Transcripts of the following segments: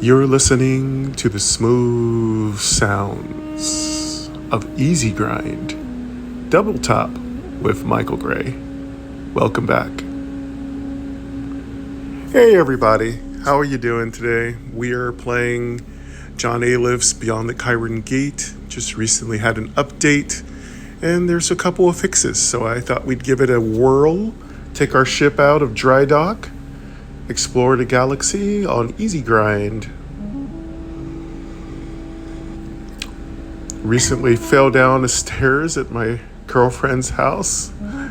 You're listening to the smooth sounds of Easy Grind, Double Top with Michael Gray. Welcome back. Hey everybody, how are you doing today? We are playing John Ayliff's Beyond the Chiron Gate. Just recently had an update, and there's a couple of fixes, so I thought we'd give it a whirl, take our ship out of dry dock, explore the galaxy on Easy Grind. Recently fell down the stairs at my girlfriend's house.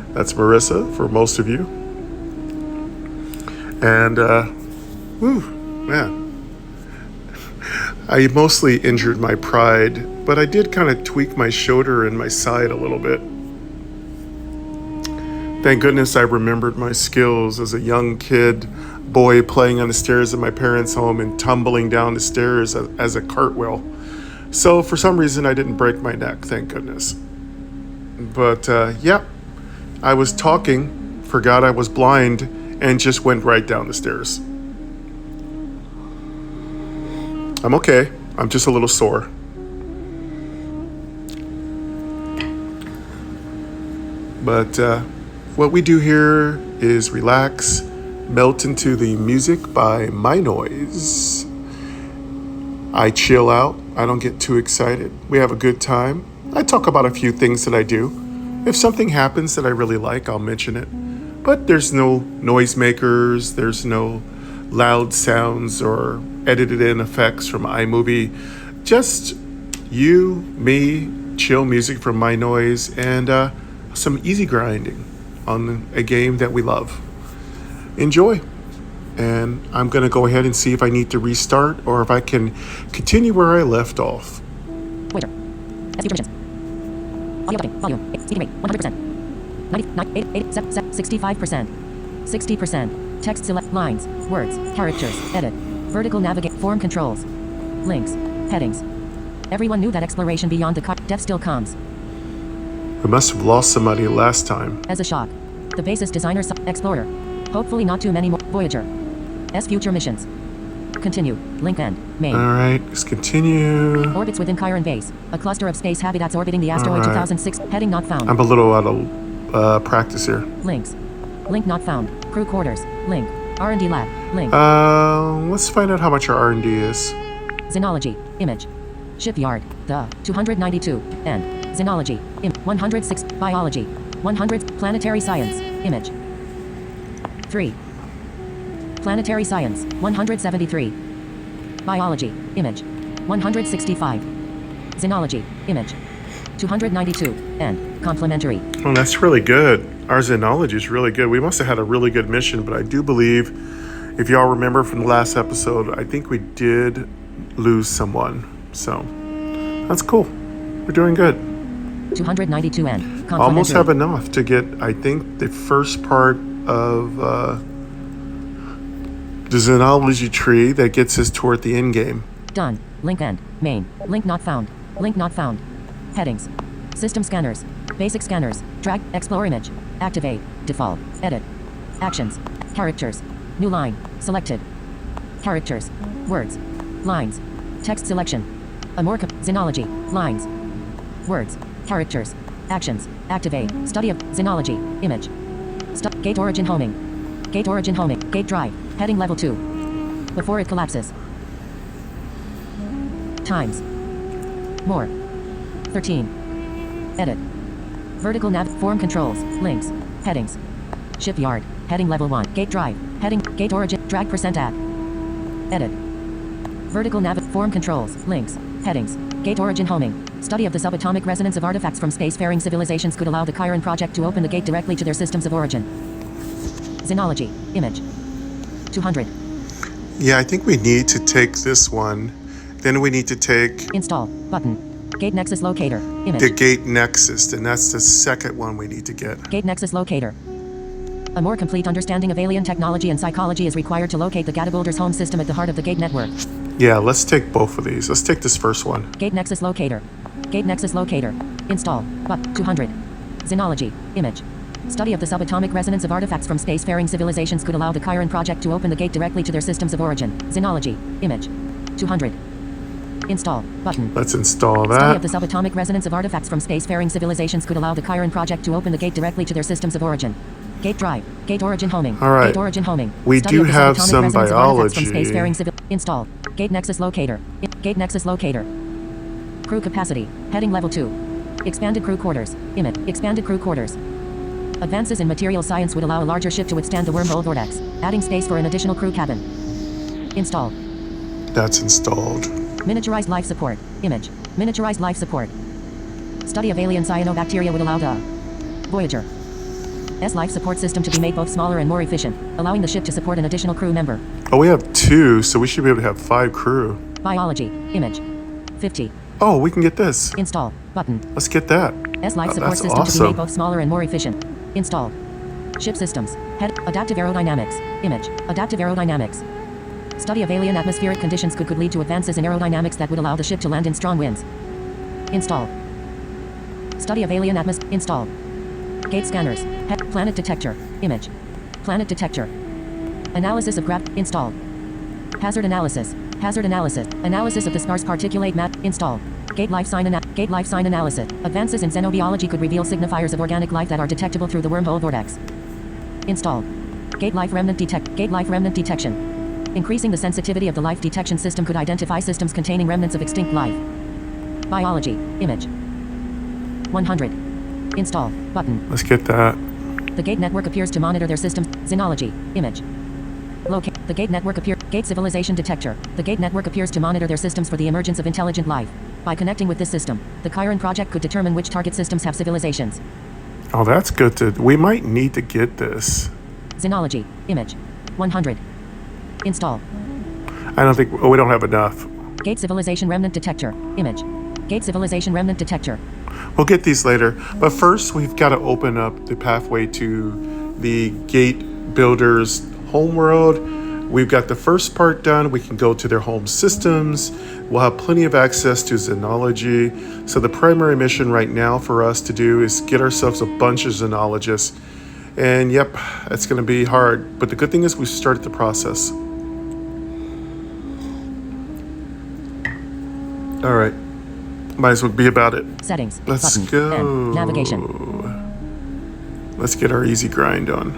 That's Marissa, for most of you. And, man. I mostly injured my pride, but I did kind of tweak my shoulder and my side a little bit. Thank goodness I remembered my skills as a young boy playing on the stairs of my parents' home and tumbling down the stairs as a cartwheel. So for some reason I didn't break my neck, thank goodness. But I was talking, forgot I was blind, and just went right down the stairs. I'm okay, I'm just a little sore. But what we do here is relax, melt into the music by My Noise. I chill out, I don't get too excited. We have a good time. I talk about a few things that I do. If something happens that I really like, I'll mention it. But there's no noisemakers, there's no loud sounds or edited in effects from iMovie. Just you, me, chill music from My Noise, and some easy grinding on a game that we love. Enjoy. And I'm going to go ahead and see if I need to restart or if I can continue where I left off. Voyager. Future missions. Audio dubbing. Volume. Speaking rate. 100%. 65%. 60%. Text select. Lines. Words. Characters. Edit. Vertical navigate. Form controls. Links. Headings. Everyone knew that exploration beyond the death still comes. I must have lost somebody last time. As a shock. The basis designer. Explorer. Hopefully not too many more. Voyager. Future missions. Continue. Link end. Main. Alright, let's continue. Orbits within Chiron base. A cluster of space habitats orbiting the asteroid 2006. Heading not found. I'm a little out of practice here. Links. Link not found. Crew quarters. Link. R&D lab. Link. Let's find out how much our R&D is. Xenology. Image. Shipyard. The 292. End. Xenology. 106. Biology. 100. Planetary science. Image. 3. Planetary science. 173. Biology. Image. 165. Xenology. Image. 292. End. Complementary. Oh, that's really good. Our xenology is really good. We must have had a really good mission, but I do believe, if y'all remember from the last episode, I think we did lose someone. So, that's cool. We're doing good. 292 end. Almost have enough to get, I think, the first part of the xenology tree that gets us toward the end game. Done. Link end. Main. Link not found. Link not found. Headings. System scanners. Basic scanners. Drag. Explore image. Activate. Default. Edit. Actions. Characters. New line. Selected. Characters. Words. Lines. Text selection. Xenology. Lines. Words. Characters. Actions. Activate. Study of xenology. Image. Gate origin homing. Gate origin homing. Gate drive. Heading level 2. Before it collapses. Times. More. 13. Edit. Vertical nav. Form controls. Links. Headings. Shipyard. Heading level 1. Gate drive. Heading. Gate origin. Drag percent add. Edit. Vertical nav. Form controls. Links. Headings. Gate origin homing. Study of the subatomic resonance of artifacts from spacefaring civilizations could allow the Chiron project to open the gate directly to their systems of origin. Xenology. Image. 200. Yeah, I think we need to take this one. Then we need to take... Install. Button. Gate Nexus Locator. Image. The Gate Nexus, and that's the second one we need to get. Gate Nexus Locator. A more complete understanding of alien technology and psychology is required to locate the Gadabuilder's home system at the heart of the Gate network. Yeah, let's take both of these. Let's take this first one. Gate Nexus Locator. Gate Nexus Locator. Install. 200. Xenology. Image. Study of the subatomic resonance of artifacts from spacefaring civilizations could allow the Chiron project to open the gate directly to their systems of origin. Xenology. Image. 200. Install. Button. Let's install Study of that. the subatomic resonance of artifacts from spacefaring civilizations could allow the Chiron project to open the gate directly to their systems of origin. Gate drive. Gate origin homing. All right. Gate origin homing. We Study do of the have subatomic some resonance of artifacts from biology. spacefaring civil. Install. Gate nexus locator. Gate nexus locator. Crew capacity. Heading level 2. Expanded crew quarters. Image. Expanded crew quarters. Advances in material science would allow a larger ship to withstand the wormhole vortex, adding space for an additional crew cabin. Install. That's installed. Miniaturized life support. Image. Miniaturized life support. Study of alien cyanobacteria would allow the Voyager S life support system to be made both smaller and more efficient, allowing the ship to support an additional crew member. Oh, we have 2, so we should be able to have 5 crew. Biology. Image. 50. Oh, we can get this. Install. Button. Let's get that. S life Oh, support that's system to be awesome. made both smaller and more efficient. Install. Ship systems. Head. Adaptive aerodynamics. Image. Adaptive aerodynamics. Study of alien atmospheric conditions could lead to advances in aerodynamics that would allow the ship to land in strong winds. Install. Study of alien Install. Gate scanners. Head. Planet detector. Image. Planet detector. Analysis of Install. Hazard analysis. Hazard analysis. Analysis of the sparse particulate matter. Install. Gate life sign analysis. Advances in xenobiology could reveal signifiers of organic life that are detectable through the wormhole vortex. Install. Gate life remnant detection. Increasing the sensitivity of the life detection system could identify systems containing remnants of extinct life. Biology. Image. 100. Install. Button. Let's get that. The gate network appears to monitor their systems. Xenology. Image. Locate. The gate network Gate civilization detector. The gate network appears to monitor their systems for the emergence of intelligent life. By connecting with this system, the Chiron project could determine which target systems have civilizations. Oh, that's good to... We might need to get this. Xenology. Image. 100. Install. I don't think... Oh, we don't have enough. Gate civilization remnant detector. Image. Gate civilization remnant detector. We'll get these later. But first, we've got to open up the pathway to the gate builders' homeworld. We've got the first part done. We can go to their home systems. We'll have plenty of access to xenology. So the primary mission right now for us to do is get ourselves a bunch of xenologists. And yep, it's going to be hard. But the good thing is we started the process. All right. Might as well be about it. Settings. Let's Button. go. N. Navigation. Let's get our easy grind on.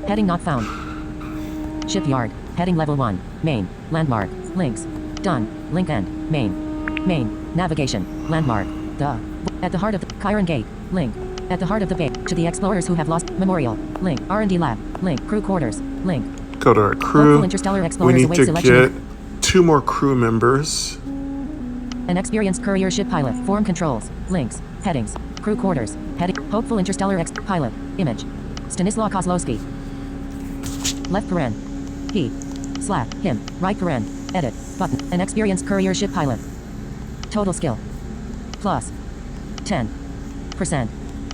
Heading not found. Shipyard. Heading level 1. Main. Landmark. Links. Done. Link end. Main. Main. Navigation. Landmark. At the heart of the Chiron Gate. Link. At the heart of the bay. To the explorers who have lost. Memorial. Link. R&D lab. Link. Crew quarters. Link. Go to our crew. Hopeful interstellar We explorers need await to selection. get 2 more crew members. An experienced courier ship pilot. Form controls. Links. Headings. Crew quarters. Heading. Hopeful interstellar pilot. Image. Stanislaw Kozlowski. Left paren. He. Slash. Him. Right paren. Edit. Button. An experienced courier ship pilot. Total skill. Plus. 10%.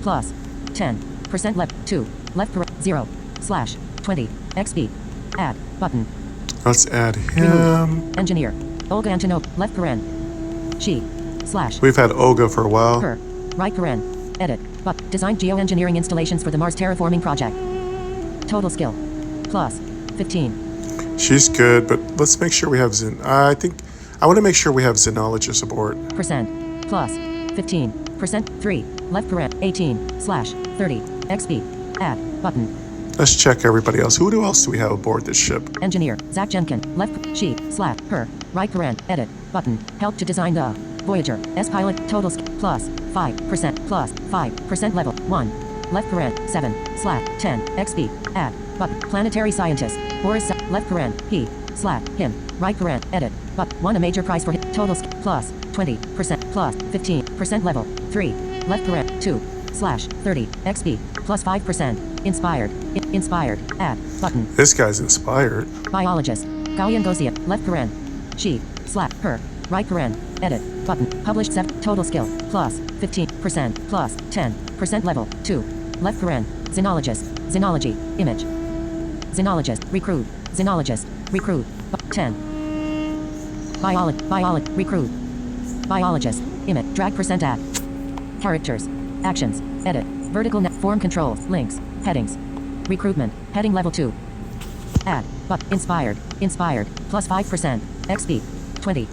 Plus. 10%. Left. 2. Left paren. 0. Slash. 20. XP. Add. Button. Let's add him. Remove. Engineer. Olga Antonov. Left paren. She. Slash. We've had Olga for a while. Her. Right paren. Edit. But. Designed geoengineering installations for the Mars terraforming project. Total skill. Plus. 15. She's good, but let's make sure we have I want to make sure we have xenologists aboard. Percent. Plus. 15%. 3. Left paren. 18. Slash. 30. XP. Add. Button. Let's check everybody else. Who else do we have aboard this ship? Engineer. Zach Jenkin. Left. She. Slash. Her. Right paren. Edit. Button. Help to design the Voyager S pilot. Total skill. Plus. 5%. Plus. 5%. Level. 1. Left paren. 7. Slash. 10. XP. Add. Button. Planetary scientist. Boris. Left paren. He. Slash. Him. Right paren. Edit. But. Won a major prize for him. Total skill. Plus. 20%. Plus. 15%. Level. 3. Left paren. 2. Slash. 30. XP. Plus 5%. Inspired. Inspired. Add. Button. This guy's inspired. Biologist. Gaulian Gosia. Left paren. She. Slash. Her. Right paren. Edit. Button. Published 7. Total skill. Plus. 15%. Plus. 10%. Level. 2. Left paren. Xenologist. Xenology. Image. Xenologist. Recruit. Xenologist. Recruit. 10. Recruit. Biologist. Image. Drag percent add. Characters. Actions. Edit. Vertical net. Form controls. Links. Headings. Recruitment. Heading level 2. Add. But. Inspired. Inspired. Plus 5%. XP. 20.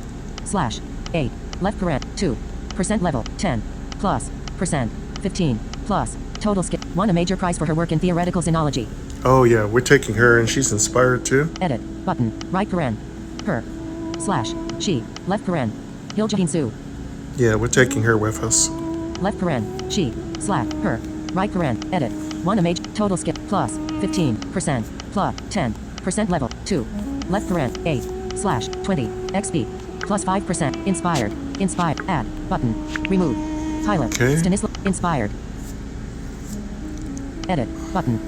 Slash. 8. Left parent. 2%. Level. 10. Plus. Percent. 15. Plus. Total skill. Won a major prize for her work in theoretical xenology. Oh yeah, we're taking her and she's inspired too. Edit. Button. Right paren. Her. Slash. She. Left paren. Hiljahin Su. Yeah, we're taking her with us. Left paren. She. Slash. Her. Right paren. Edit. Won a major. Total skill. Plus. 15%. Plus. 10%. Level. 2. Left paren. 8. Slash. 20. XP. Plus 5%. Inspired. Inspired. Add. Button. Remove. Pilot. Okay. Stanisław. Inspired. Edit. Button.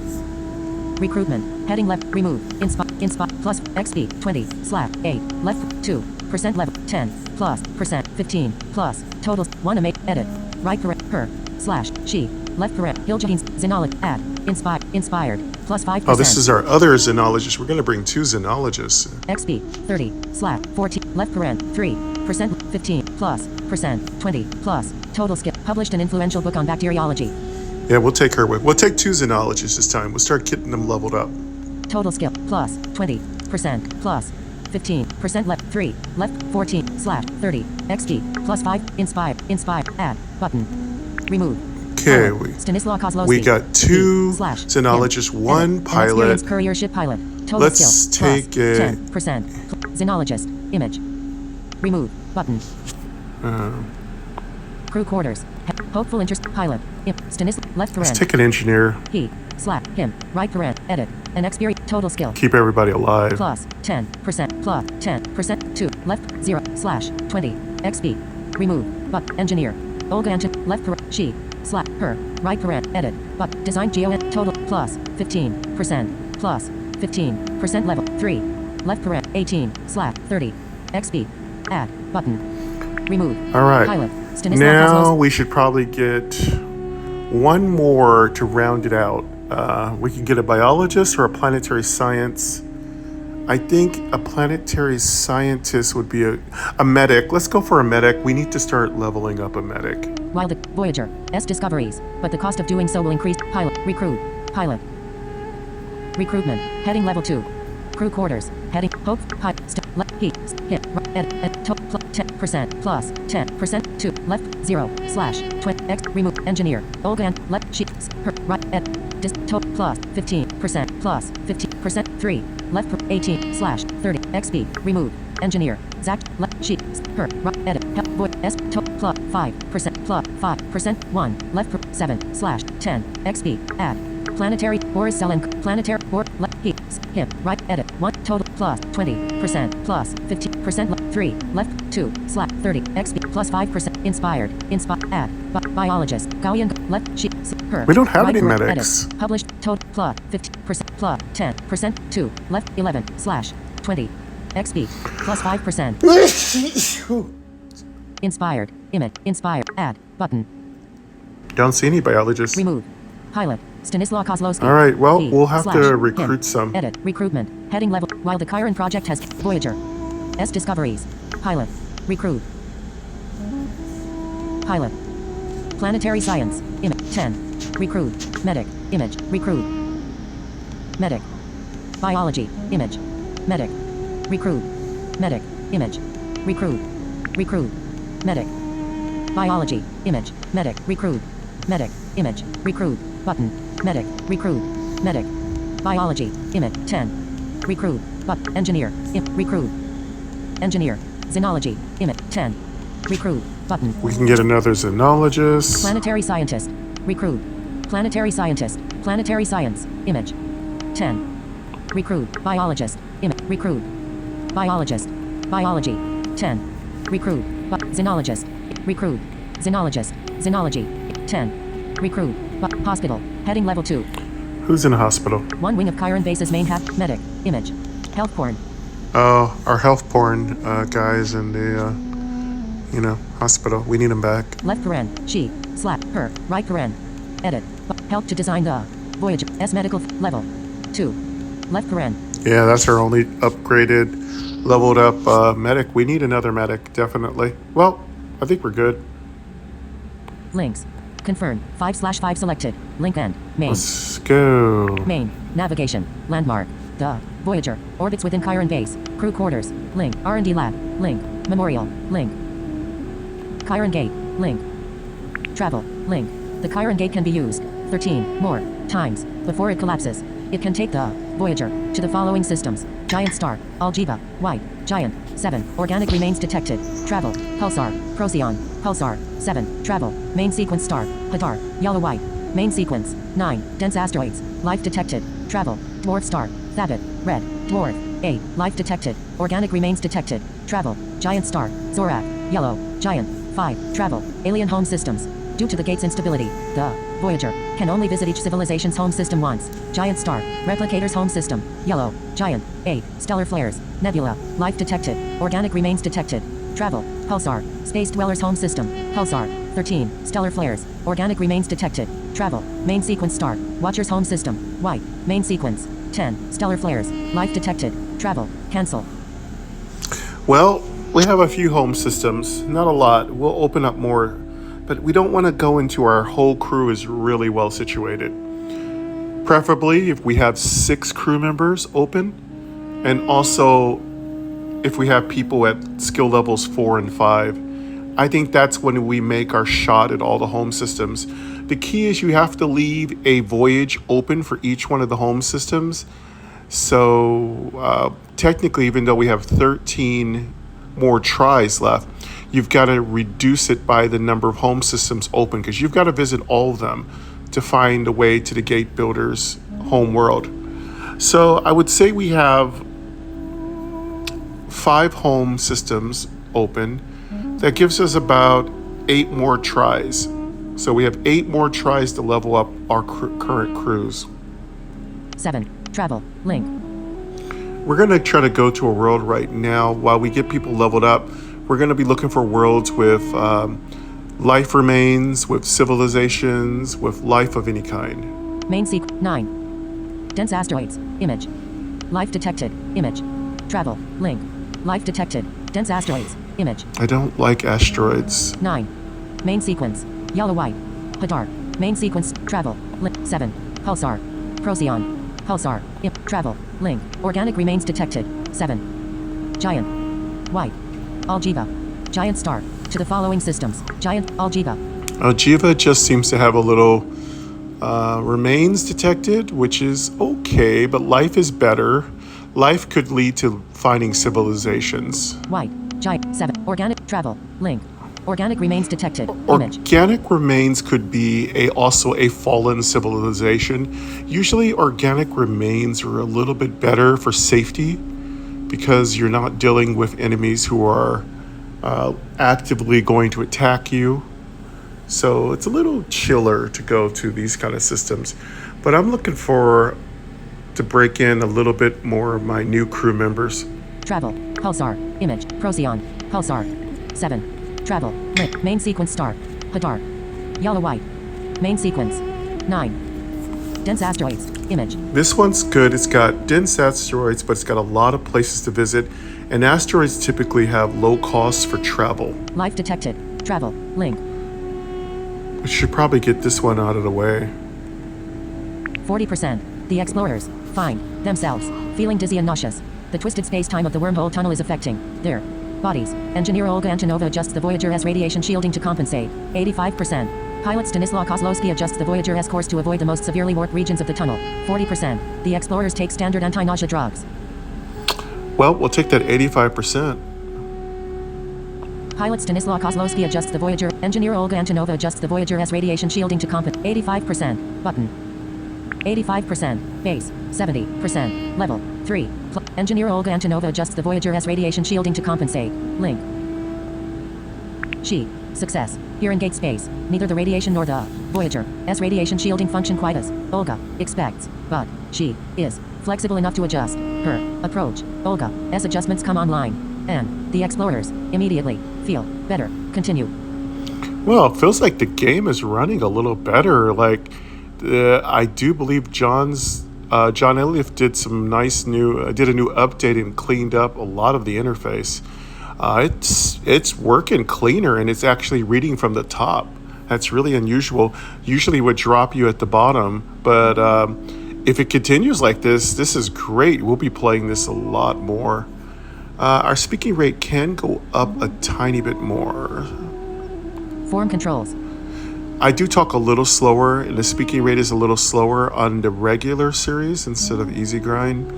Recruitment. Heading left. Remove. Inspire. Plus. XP. 20. Slash. 8. Left. 2%. Level. 10. Plus. Percent. 15. Plus. Totals. 1 make. Edit. Right parent. Her. Slash. She. Left parent. Hiljahin's. Xenology. Add. Inspired. Plus 5%. Oh, this is our other xenologist. We're going to bring 2 xenologists. XP. 30. Slash. 14. Left parent. 3%. 15. Plus. Percent. 20. Plus. Total skill. Published an influential book on bacteriology. Yeah, we'll take her with. We'll take 2 xenologists this time. We'll start getting them leveled up. Total skill. Plus. 20%. Plus. 15%. Left. 3. Left. 14. Slash. 30. XP. Plus 5. Inspire. Add. Button. Remove. Okay, Stanisław Kozlowski. we got 2 Slash. xenologists, 1 An pilot. experienced courier ship pilot. Total Let's skill. take plus a 10%. Xenologist. Image. Remove. Button. Crew quarters. Hopeful interest. Pilot. Stanisław. Left let's parent. take an engineer. He. Slash. Him. Right parent. Edit. An experience. Total skill. Keep everybody alive. Plus 10%. Plus 10%. 2. Left. 0. Slash. 20. XP. Remove. But. Engineer. Olga Anton. Left parent. She. Slash. Her. Right parent. Edit. But. Design geo. Total. Plus 15%. Plus 15%. Level. 3. Left parent. 18. Slash. 30. XP. Add. Button. Remove. All right. Pilot. Stanisław Now Kozlowski. we should probably get 1 more to round it out. We could get a biologist or a planetary science. I think a planetary scientist would be a medic. Let's go for a medic. We need to start leveling up a medic. While the Voyager S discoveries, but the cost of doing so will increase. Pilot. Recruit. Pilot. Recruitment. Heading level 2. Crew quarters. Heading. Hope. Pilot. He. Hit. Edit. 10%. Plus 10%. 2. Left. 0. Slash. 20. X. Remove. Engineer. Olga and left. She. Her. Right. Edit. Plus 15%. Plus 15%. 3. Left. 18. Slash. 30. XP. Remove. Engineer. Zach. Left. She. Her. Right. Edit. Help. Void. S. Plus 5%. Plus 5%. 1. Left. 7. Slash. 10. XP. Add. Planetary. Boris Selen. Planetary. Bor. Left. He. Him. Right. Edit. 1. Total. Plus 20%. Plus 15%. 3. Left. 2. Slash. 30. XP. Plus 5%. Inspired. Add. Biologist. Gauian. Left. She. Her. We don't have right any correct, medics. Edit. Published. Total. Plus 50%. Plus 10%. 2. Left. 11. Slash. 20. XP. Plus 5%. Inspired. Image. Inspire. Add. Button. Don't see any biologists. Remove. Pilot. Stanisław Kozlowski. All right, well, He. we'll have Slash. to recruit Him. some. Edit. Recruitment. Heading level. While the Chiron project has Voyager S discoveries. Pilot. Recruit. Pilot. Planetary science. Image. 10. Recruit. Medic. Image. Recruit. Medic. Biology. Image. Medic. Recruit. Medic. Image. Recruit. Recruit. Medic. Biology. Image. Medic. Recruit. Medic. Image. Recruit. Button. Medic. Recruit. Medic. Biology. Image. 10. Recruit. But. Engineer. Recruit. Engineer. Xenology. Image. 10. Recruit. Button. We can get another xenologist. Planetary scientist. Recruit. Planetary scientist. Planetary science. Image. 10. Recruit. Biologist. Image. Recruit. Biologist. Biology. 10. Recruit. Xenologist. Recruit. Xenologist. Xenology. 10. Recruit. Hospital. Heading level 2. Who's in a hospital? 1 wing of Chiron base's main medic. Image. Health porn. Oh, our health porn guys in the, hospital. We need them back. Left paren. She. Slash. Her. Right paren. Edit. Help to design the Voyager S medical level 2. Left paren. Yeah, that's our only upgraded, leveled up medic. We need another medic, definitely. Well, I think we're good. Links. Confirm. 5/5 selected. Link end. Main. Let's go. Main. Navigation. Landmark. The Voyager orbits within Chiron Base. Crew quarters. Link. R&D lab. Link. Memorial. Link. Chiron Gate. Link. Travel. Link. The Chiron Gate can be used 13 more times before it collapses. It can take the Voyager to the following systems. Giant star. Algiva. White. Giant. 7. Organic remains detected. Travel. Pulsar. Procyon. Pulsar. 7. Travel. Main sequence star. Hadar. Yellow white. Main sequence. 9. Dense asteroids. Life detected. Travel. Dwarf star. Thabit. Red. Dwarf. 8. Life detected. Organic remains detected. Travel. Giant star. Zorak. Yellow. Giant. 5. Travel. Alien home systems. Due to the gate's instability, the Voyager can only visit each civilization's home system once. Giant star. Replicator's home system. Yellow. Giant. 8. Stellar flares. Nebula. Life detected. Organic remains detected. Travel. Pulsar. Space dweller's home system. Pulsar. 13. Stellar flares. Organic remains detected. Travel. Main sequence star. Watcher's home system. White. Main sequence. 10. Stellar flares. Life detected. Travel. Cancel. Well, we have a few home systems. Not a lot. We'll open up more. But we don't want to go into our whole crew is really well situated. Preferably if we have 6 crew members open, and also if we have people at skill levels 4 and 5. I think that's when we make our shot at all the home systems. The key is you have to leave a voyage open for each one of the home systems. So technically, even though we have 13 more tries left, you've got to reduce it by the number of home systems open, because you've got to visit all of them to find a way to the gate builder's home world. So I would say we have 5 home systems open. That gives us about 8 more tries. So we have 8 more tries to level up our current crews. 7. Travel. Link. We're going to try to go to a world right now. While we get people leveled up, we're going to be looking for worlds with life remains, with civilizations, with life of any kind. Main sequence. 9. Dense asteroids. Image. Life detected. Image. Travel. Link. Life detected. Dense asteroids. Image. I don't like asteroids. 9. Main sequence. Yellow white. Hadar. Main sequence. Travel. Link. 7. Pulsar. Procyon. Pulsar. Travel. Link. Organic remains detected. 7. Giant. White. Algiva. Giant star. To the following systems. Giant. Algiva. Algiva just seems to have a little remains detected, which is okay, but life is better. Life could lead to finding civilizations. White. Giant. 7. Organic. Travel. Link. Organic remains detected. Image. Organic remains could be also a fallen civilization. Usually organic remains are a little bit better for safety because you're not dealing with enemies who are actively going to attack you. So it's a little chiller to go to these kind of systems. But I'm looking to break in a little bit more of my new crew members. Travel. Pulsar. Image. Procyon. Pulsar. 7. Travel. Link. Main sequence star. Hadar. Yellow white. Main sequence. 9. Dense asteroids. Image. This one's good. It's got dense asteroids, but it's got a lot of places to visit. And asteroids typically have low costs for travel. Life detected. Travel. Link. We should probably get this one out of the way. 40%. The explorers find themselves feeling dizzy and nauseous. The twisted space-time of the wormhole tunnel is affecting their bodies. Engineer Olga Antonova adjusts the Voyager S radiation shielding to compensate. 85%. Pilot Stanislaw Kozlowski adjusts the Voyager S course to avoid the most severely warped regions of the tunnel. 40%. The explorers take standard anti-nausea drugs. Well, we'll take that 85%. Pilot Stanislaw Kozlowski adjusts the Voyager. Engineer Olga Antonova adjusts the Voyager S radiation shielding to compensate. 85%. Button. 85%. Base. 70%. Level. 3. Engineer Olga Antonova adjusts the Voyager S radiation shielding to compensate. Link. She. Success. Here in gate space, neither the radiation nor the Voyager S radiation shielding function quite as Olga expects, but she is flexible enough to adjust her approach. Olga S adjustments come online, and the explorers immediately feel better. Continue. Well, it feels like the game is running a little better. Like, I do believe John Ayliff did some nice did a new update and cleaned up a lot of the interface. It's working cleaner, and it's actually reading from the top. That's really unusual. Usually it would drop you at the bottom, but if it continues like this is great. We'll be playing this a lot more. Our speaking rate can go up a tiny bit more. Form controls. I do talk a little slower, and the speaking rate is a little slower on the regular series instead of easy grind.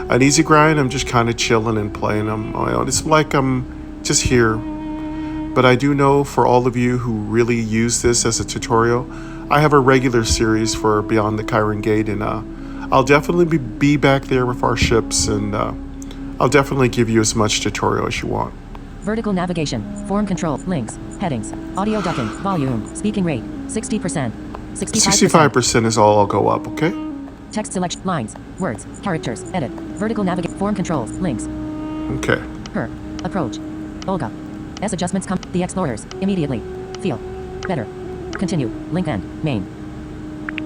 On easy grind, I'm just kind of chilling and playing on my own. It's like I'm just here. But I do know for all of you who really use this as a tutorial, I have a regular series for Beyond the Chiron Gate, and I'll definitely be back there with our ships, and I'll definitely give you as much tutorial as you want. Vertical navigation, form control, links, headings, audio ducking, volume, speaking rate, 60%, 65%. 65% is all I'll go up, okay? Text selection, lines, words, characters, edit, vertical navigate, form controls, links. Okay. Her, approach, Olga. S adjustments come, the explorers, immediately. Feel, better. Continue, link end, main.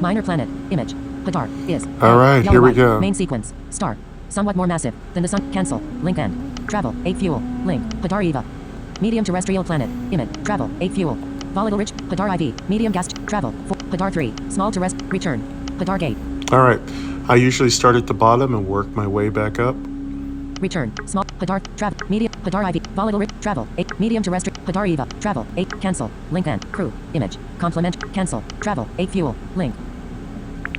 Minor planet, image, Hadar, is. All right, here we go. Main sequence, star, somewhat more massive than the sun, cancel, link end. Travel, 8 fuel, link, Hadar Eva. Medium terrestrial planet, image, travel, 8 fuel. Volatile rich, Hadar IV, medium gas, travel, 4, Hadar 3, small terrestrial, return, Hadar Gate. All right. I usually start at the bottom and work my way back up. Return, small, Hadar, travel, medium, Hadar IV, volatile rich, travel, 8, medium terrestrial, Hadar Eva, travel, 8, cancel, link end, crew, image, complement, cancel, travel, 8 fuel, link.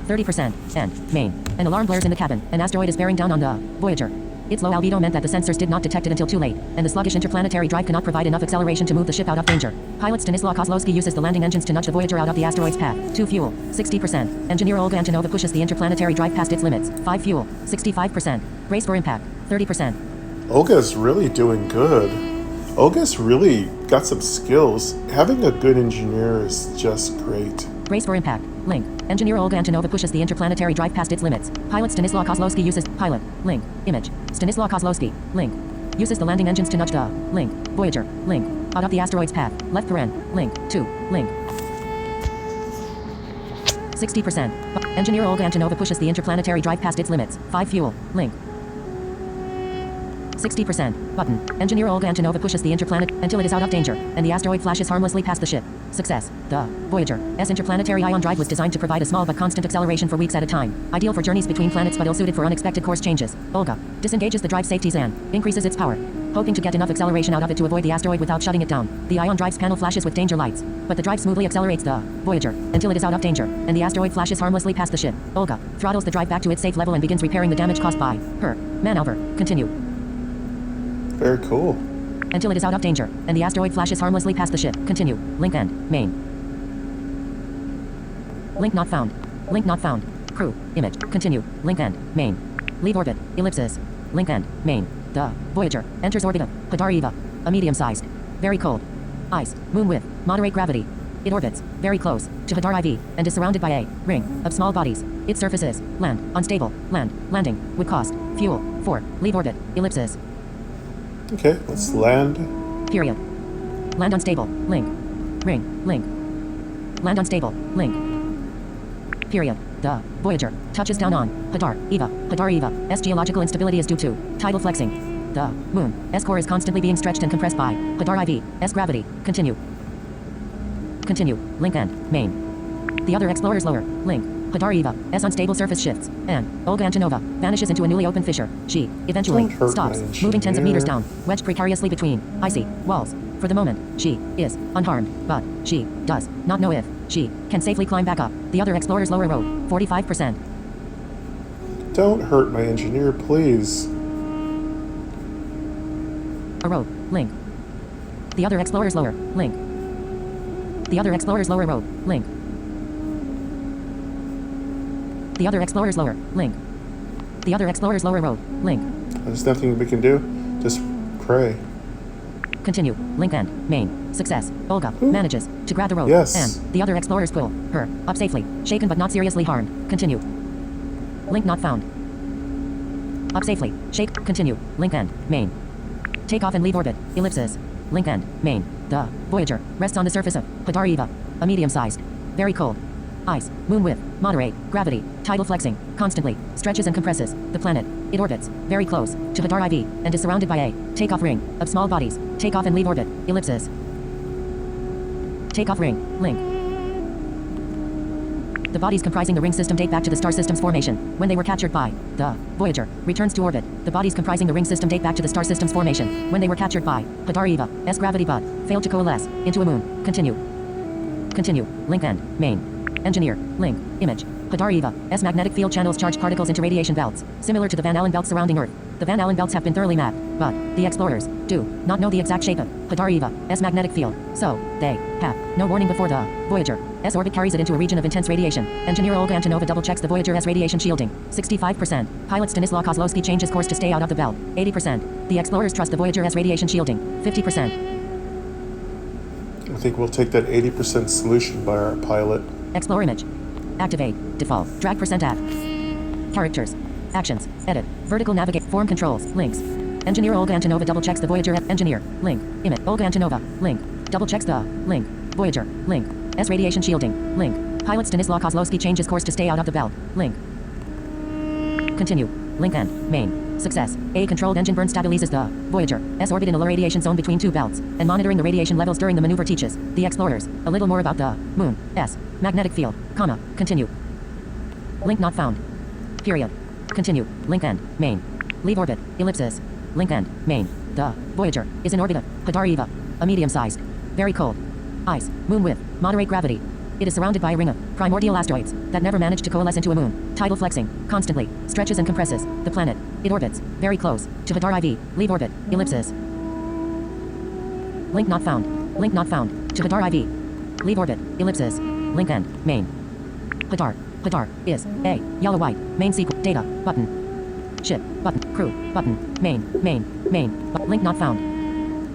30%, end, main. An alarm blares in the cabin. An asteroid is bearing down on the Voyager. Its low albedo meant that the sensors did not detect it until too late, and the sluggish interplanetary drive cannot provide enough acceleration to move the ship out of danger. Pilot Stanislaw Kozlowski uses the landing engines to nudge the Voyager out of the asteroid's path. 2 fuel, 60%. Engineer Olga Antonova pushes the interplanetary drive past its limits. 5 fuel, 65%. Brace for impact, 30%. Olga's really doing good. Olga's really got some skills. Having a good engineer is just great. Brace for impact, link. Engineer Olga Antonova pushes the interplanetary drive past its limits. Pilot Stanislaw Kozlowski uses pilot, link, image. Stanislaw Kozlowski, link. Uses the landing engines to nudge the link, Voyager, link, out of the asteroid's path. Left paren, link, 2, link. 60%. Engineer Olga Antonova pushes the interplanetary drive past its limits. 5 fuel, link. 60%. Button. Engineer Olga Antonova pushes the interplanet until it is out of danger, and the asteroid flashes harmlessly past the ship. Success. The Voyager's interplanetary ion drive was designed to provide a small but constant acceleration for weeks at a time. Ideal for journeys between planets but ill-suited for unexpected course changes. Olga disengages the drive safeties and increases its power, hoping to get enough acceleration out of it to avoid the asteroid without shutting it down. The ion drive's panel flashes with danger lights, but the drive smoothly accelerates the Voyager until it is out of danger, and the asteroid flashes harmlessly past the ship. Olga throttles the drive back to its safe level and begins repairing the damage caused by her maneuver. Continue. Very cool. Until it is out of danger, and the asteroid flashes harmlessly past the ship. Continue. Link end. Main. Link not found. Link not found. Crew. Image. Continue. Link end. Main. Leave orbit. Ellipses. Link end. Main. The Voyager enters orbit of Hadar Eva. A medium-sized. Very cold. Ice. Moon with moderate gravity. It orbits very close to Hadar IV and is surrounded by a ring of small bodies. Its surface is land. Unstable. Land. Landing. Would cost. Fuel. 4. Leave orbit. Ellipses. Okay, let's land. Period. Land unstable. Link. Ring. Link. Land unstable. Link. Period. The Voyager touches down on Hadar Eva. Hadar Eva. S geological instability is due to tidal flexing. The Moon S core is constantly being stretched and compressed by Hadar IV. S gravity. Continue. Continue. Link end. Main. The other explorers lower. Link. Hadar Eva. S unstable surface shifts. And Olga Antonova vanishes into a newly opened fissure. She eventually stops, moving tens of meters down, wedged precariously between icy walls. For the moment, she is unharmed, but she does not know if she can safely climb back up the other explorers lower road. 45%. Don't hurt my engineer, please. A road. Link. The other explorers lower. Link. The other explorers lower road. Link. The other explorers lower. Link. The other explorers lower road. Link. There's nothing we can do. Just pray. Continue. Link end. Main. Success. Olga manages to grab the rope. Yes. And the other explorers pull her up safely. Shaken but not seriously harmed. Continue. Link not found. Up safely. Shake. Continue. Link end. Main. Take off and leave orbit. Ellipses. Link end. Main. The Voyager rests on the surface of Hadar Eva. A medium-sized. Very cold. Ice. Moon with moderate gravity. Tidal flexing. Constantly. Stretches and compresses. The planet. It orbits very close to Hadar IV and is surrounded by a takeoff ring of small bodies. Take off and leave orbit. Ellipses. Takeoff ring. Link. The bodies comprising the ring system date back to the star system's formation, when they were captured by the Voyager. Returns to orbit. The bodies comprising the ring system date back to the star system's formation, when they were captured by Hadar Eva, S gravity but failed to coalesce into a moon. Continue. Continue. Link end. Main. Engineer. Link. Image. Hadar Eva, S magnetic field channels charged particles into radiation belts, similar to the Van Allen belts surrounding Earth. The Van Allen belts have been thoroughly mapped, but the explorers do not know the exact shape of Hadar Eva, S magnetic field, so they have no warning before the Voyager. S orbit carries it into a region of intense radiation. Engineer Olga Antonova double-checks the Voyager's radiation shielding. 65%. Pilot Stanislaw Kozlowski changes course to stay out of the belt. 80%. The explorers trust the Voyager's radiation shielding. 50%. I think we'll take that 80% solution by our pilot. Explore image. Activate. Default. Drag percent at. Characters. Actions. Edit. Vertical navigate. Form controls. Links. Engineer Olga Antonova double checks the Voyager. Engineer. Link. Image. Olga Antonova. Link. Double checks the. Link. Voyager. Link. S radiation shielding. Link. Pilot Stanislaw Kozlowski changes course to stay out of the belt. Link. Continue. Link end. Main. Success. A controlled engine burn stabilizes the Voyager. S orbit in a low radiation zone between two belts, and monitoring the radiation levels during the maneuver teaches the explorers a little more about the Moon. S. Magnetic field. Comma. Continue. Link not found. Period. Continue. Link end. Main. Leave orbit. Ellipsis. Link end. Main. The Voyager is in orbit of Hadar Eva, a medium-sized, very cold ice moon with moderate gravity. It is surrounded by a ring of primordial asteroids that never managed to coalesce into a moon. Tidal flexing constantly stretches and compresses the planet. It orbits very close to Hadar IV. Leave orbit. Ellipsis. Link not found. Link not found. To Hadar IV. Leave orbit. Ellipsis. Link end. Main. Hadar. Hadar is a yellow white main sequence data button. Ship button. Crew button. Main. Link not found.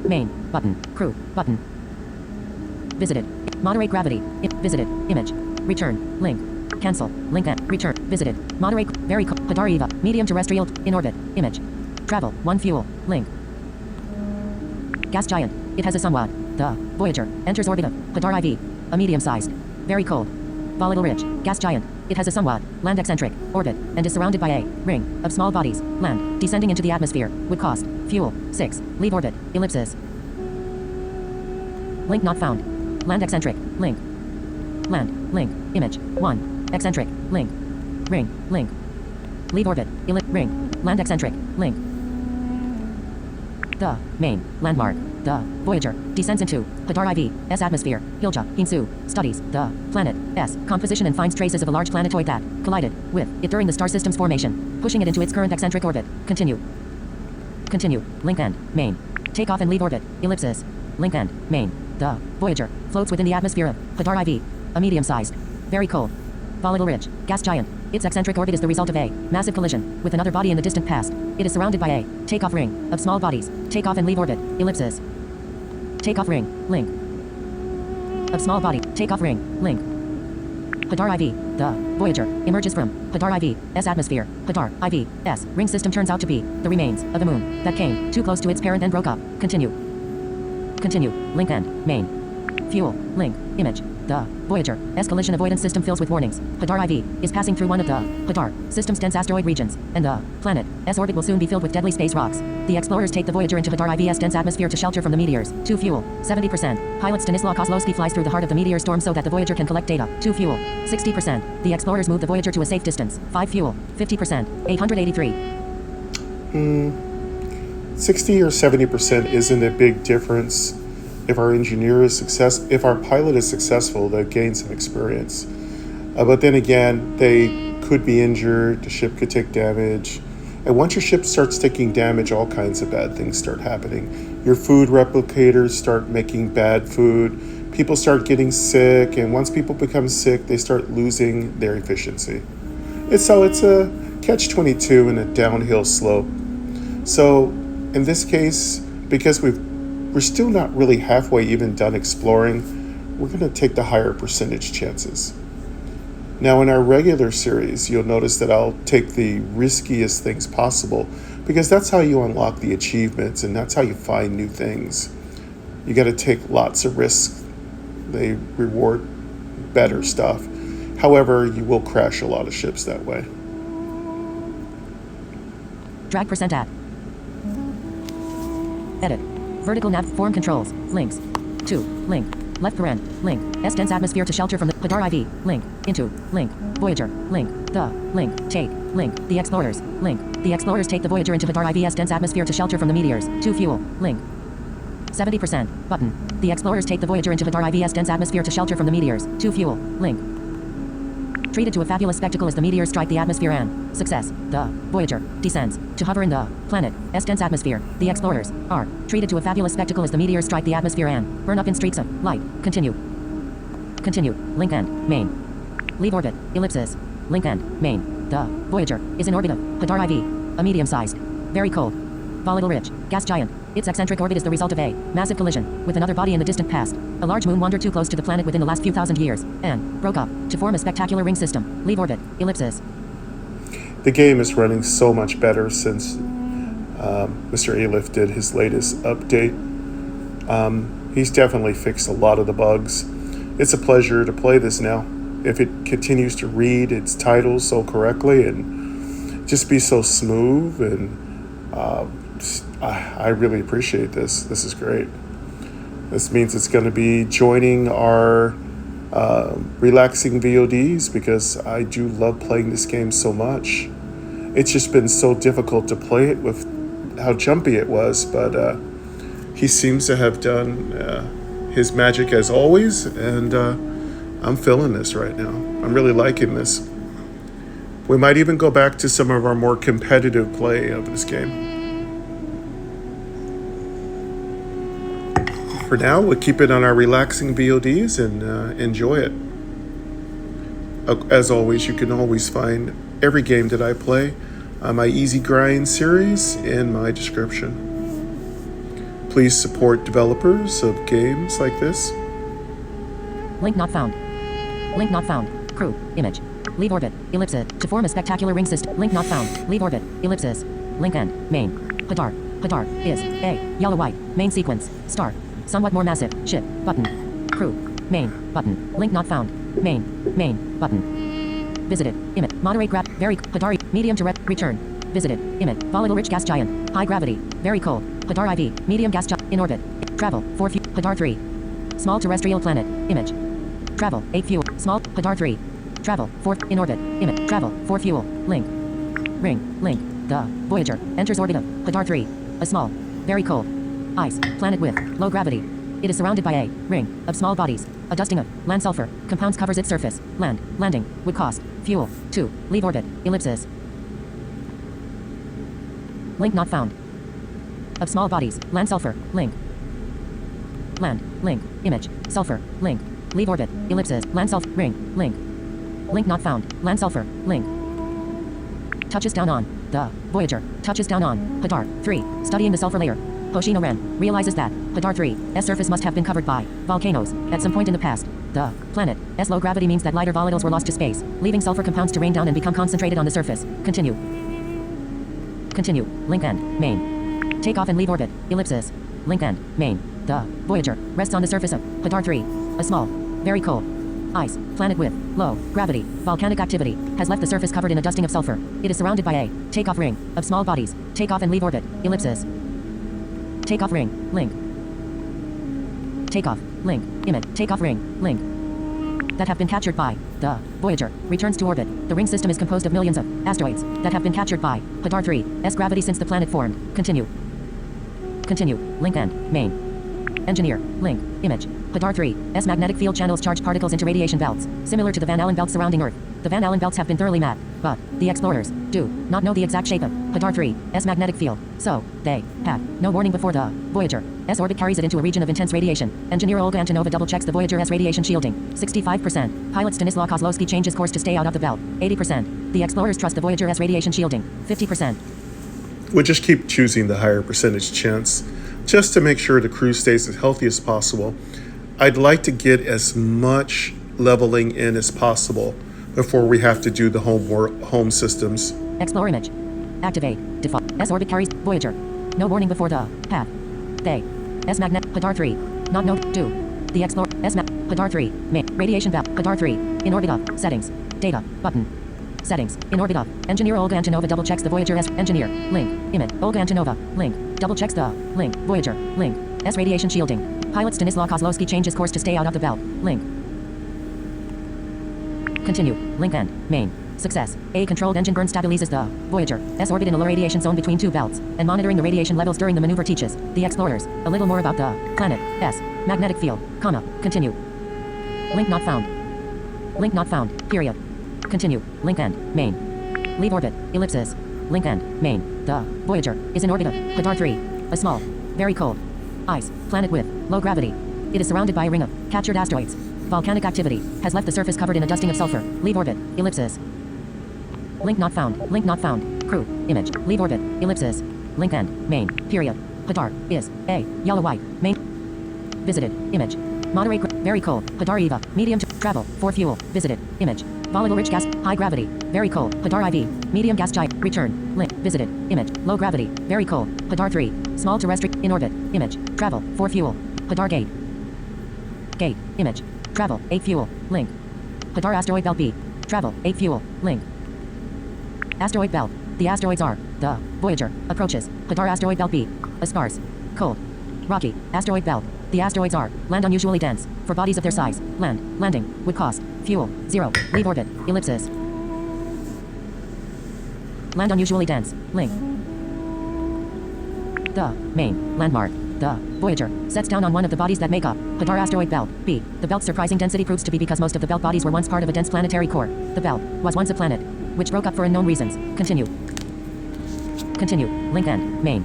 Main button. Crew button. Visited. Moderate gravity. Visited. Image. Return. Link. Cancel. Link end. Return. Visited. Moderate. Very cold. Hadar Eva. Medium terrestrial. In orbit. Image. Travel. 1 fuel. Link. Gas giant. It has a somewhat. The Voyager enters orbit of Hadar IV. A medium-sized. Very cold. Volatile rich. Gas giant. It has a somewhat land eccentric orbit and is surrounded by a ring of small bodies. Land descending into the atmosphere would cost fuel. 6. Leave orbit. Ellipsis. Link not found. Land eccentric. Link. Land. Link. Image. 1. Eccentric. Link. Ring. Link. Leave orbit. Ring. Land eccentric. Link. The main landmark. The Voyager descends into Hadar IV, S atmosphere. Hilja Hinsu studies the planet S composition and finds traces of a large planetoid that collided with it during the star system's formation, pushing it into its current eccentric orbit. Continue. Continue. Link end. Main. Take off and leave orbit. Ellipsis. Link end. Main. The Voyager floats within the atmosphere of Hadar IV, a medium-sized, very cold, volatile rich gas giant. Its eccentric orbit is the result of a massive collision with another body in the distant past. It is surrounded by a takeoff ring of small bodies. Take off and leave orbit. Ellipsis. Takeoff ring. Link. Of small body. Takeoff ring. Link. Hadar IV. The Voyager emerges from Hadar IV, S atmosphere. Hadar IV, S ring system turns out to be the remains of a moon that came too close to its parent and broke up. Continue. Continue. Link end. Main. Fuel. Link. Image. The Voyager S collision avoidance system fills with warnings. Hadar IV is passing through one of the Hadar system's dense asteroid regions, and the planet S orbit will soon be filled with deadly space rocks. The explorers take the Voyager into Hadar IV's dense atmosphere to shelter from the meteors. 2 fuel. 70%. Pilot Stanislaw Kozlowski flies through the heart of the meteor storm so that the Voyager can collect data. 2 fuel. 60%. The explorers move the Voyager to a safe distance. 5 fuel. 50%. 883. 60 or 70% isn't a big difference. If our if our pilot is successful, they gain some experience. But then again, they could be injured, the ship could take damage. And once your ship starts taking damage, all kinds of bad things start happening. Your food replicators start making bad food. People start getting sick, and once people become sick, they start losing their efficiency. It's a catch-22 and a downhill slope. So in this case, because we're still not really halfway even done exploring, we're going to take the higher percentage chances. Now in our regular series, you'll notice that I'll take the riskiest things possible, because that's how you unlock the achievements and that's how you find new things. You got to take lots of risks. They reward better stuff. However, you will crash a lot of ships that way. Drag percent at. Edit. Vertical nav form controls. Links. 2. Link. Left paren. Link. S dense atmosphere to shelter from the Hadar IV. Link. Into. Link. Voyager. Link. The. Link. Take. Link. The explorers. Link. The explorers take the Voyager into Hadar IV's dense atmosphere to shelter from the meteors. To fuel. Link. 70%. Button. The explorers take the Voyager into Hadar IV's dense atmosphere to shelter from the meteors. To fuel. Link. Treated to a fabulous spectacle as the meteors strike the atmosphere and success. The Voyager descends to hover in the planet S dense atmosphere. The explorers are treated to a fabulous spectacle as the meteors strike the atmosphere and burn up in streaks of light. Continue. Continue. Link end. Main. Leave orbit. Ellipsis. Link end. Main. The Voyager is in orbit of Hadar IV, a medium-sized, very cold, volatile rich gas giant. Its eccentric orbit is the result of a massive collision with another body in the distant past. A large moon wandered too close to the planet within the last few thousand years and broke up to form a spectacular ring system. Leave orbit. Ellipsis. The game is running so much better since Mr. Ayliff did his latest update. He's definitely fixed a lot of the bugs. It's a pleasure to play this now. If it continues to read its titles so correctly and just be so smooth, and I really appreciate this. This is great. This means it's going to be joining our relaxing VODs because I do love playing this game so much. It's just been so difficult to play it with how jumpy it was, but he seems to have done his magic as always, and I'm feeling this right now. I'm really liking this. We might even go back to some of our more competitive play of this game. For now, we'll keep it on our relaxing VODs and enjoy it. As always, you can always find every game that I play on my Easy Grind series in my description. Please support developers of games like this. Link not found. Link not found. Crew. Image. Leave orbit. Ellipsis. To form a spectacular ring system. Link not found. Leave orbit. Ellipsis. Link end. Main. Hadar. Hadar is a yellow-white main sequence. Star. Somewhat more massive. Ship. Button. Crew. Main. Button. Link not found. Main. Main. Button. Visited. Emit. Moderate grab. Very. Hadar. Medium to return. Visited. Emit. Volatile rich gas giant. High gravity. Very cold. Hadar IV. Medium gas giant. In orbit. Travel. 4 Hadar 3. Small terrestrial planet. Image. Travel. 8 fuel. Small. Hadar 3. Travel. 4. In orbit. Image. Travel. 4 fuel. Link. Ring. Link. The Voyager enters orbit of Hadar 3. A small. Very cold. Ice. Planet with low gravity. It is surrounded by a ring of small bodies. A dusting of land sulfur compounds covers its surface. Landing would cost fuel. 2. Leave orbit. Ellipsis. Link not found. Of small bodies. Land sulfur. Link. Land. Link. Image. Sulfur. Link. Leave orbit. Ellipsis. Land sulfur. Ring. Link. Link not found. Land sulfur. Link. Touches down on. The Voyager touches down on Hadar 3. Studying the sulfur layer. Hoshino Ren realizes that Hadar 3's surface must have been covered by volcanoes at some point in the past. The planet's low gravity means that lighter volatiles were lost to space, leaving sulfur compounds to rain down and become concentrated on the surface. Continue. Continue. Link end. Main. Take off and leave orbit. Ellipsis. Link end. Main. The Voyager rests on the surface of Hadar 3. A small, very cold, ice planet with low gravity. Volcanic activity has left the surface covered in a dusting of sulfur. It is surrounded by a takeoff ring of small bodies. Take off and leave orbit. Ellipsis. Takeoff ring. Link. Takeoff. Link. Image. Takeoff ring. Link. That have been captured by the Voyager returns to orbit. The ring system is composed of millions of asteroids that have been captured by Hadar 3's gravity since the planet formed. Continue. Continue. Link end. Main. Engineer. Link. Image. Hadar 3's magnetic field channels charged particles into radiation belts, similar to the Van Allen belts surrounding Earth. The Van Allen belts have been thoroughly mapped, but the explorers do not know the exact shape of Hadar 3's magnetic field, so they had no warning before the Voyager's orbit carries it into a region of intense radiation. Engineer Olga Antonova double-checks the Voyager's radiation shielding. 65%. Pilot Stanislaw Kozlowski changes course to stay out of the belt. 80%. The explorers trust the Voyager's radiation shielding. 50%. We'll just keep choosing the higher percentage chance, just to make sure the crew stays as healthy as possible. I'd like to get as much leveling in as possible before we have to do the home systems. Explore image. Activate. Default. S orbit carries Voyager. No warning before the path. They. S magnet. Hadar 3. Not no. Do. The explore. S map. Hadar 3. Main. Radiation valve. Hadar 3. In orbit of. Settings. Data. Button. Settings. In orbit of. Engineer Olga Antonova double checks the Voyager S. Engineer. Link. Image. Olga Antonova. Link. Double checks the. Link. Voyager. Link. S radiation shielding. Pilot Stanislaw Kozlowski changes course to stay out of the belt. Link. Continue. Link end. Main. Success. A controlled engine burn stabilizes the Voyager S orbit in a low radiation zone between two belts, and monitoring the radiation levels during the maneuver teaches the explorers a little more about the planet S magnetic field, comma, continue. Link not found. Link not found, period. Continue. Link end. Main. Leave orbit. Ellipsis. Link end. Main. The Voyager is in orbit of Hadar 3, a small, very cold, ice planet with low gravity. It is surrounded by a ring of captured asteroids. Volcanic activity has left the surface covered in a dusting of sulfur. Leave orbit. Ellipsis. Link not found. Link not found. Crew. Image. Leave orbit. Ellipsis. Link end. Main. Period. Hadar is a yellow white. Main. Visited. Image. Moderate. Very cold. Hadar Eva. Medium to travel. For fuel. Visited. Image. Volatile rich gas. High gravity. Very cold. Hadar IV. Medium gas giant. Return. Link. Visited. Image. Low gravity. Very cold. Hadar 3. Small terrestrial. In orbit. Image. Travel. For fuel. Hadar Gate. Gate. Image. Travel. 8 fuel. Link. Hadar asteroid belt B. Travel. 8 fuel. Link. Asteroid belt. The asteroids are the Voyager approaches Hadar asteroid belt B. A sparse, cold, rocky asteroid belt. The asteroids are land unusually dense for bodies of their size. Landing would cost fuel 0. Leave orbit. Ellipsis. Land unusually dense. Link. The main landmark. The Voyager sets down on one of the bodies that make up Hadar asteroid belt B. The belt's surprising density proves to be because most of the belt bodies were once part of a dense planetary core. The belt was once a planet, which broke up for unknown reasons. Continue. Continue. Link end. Main.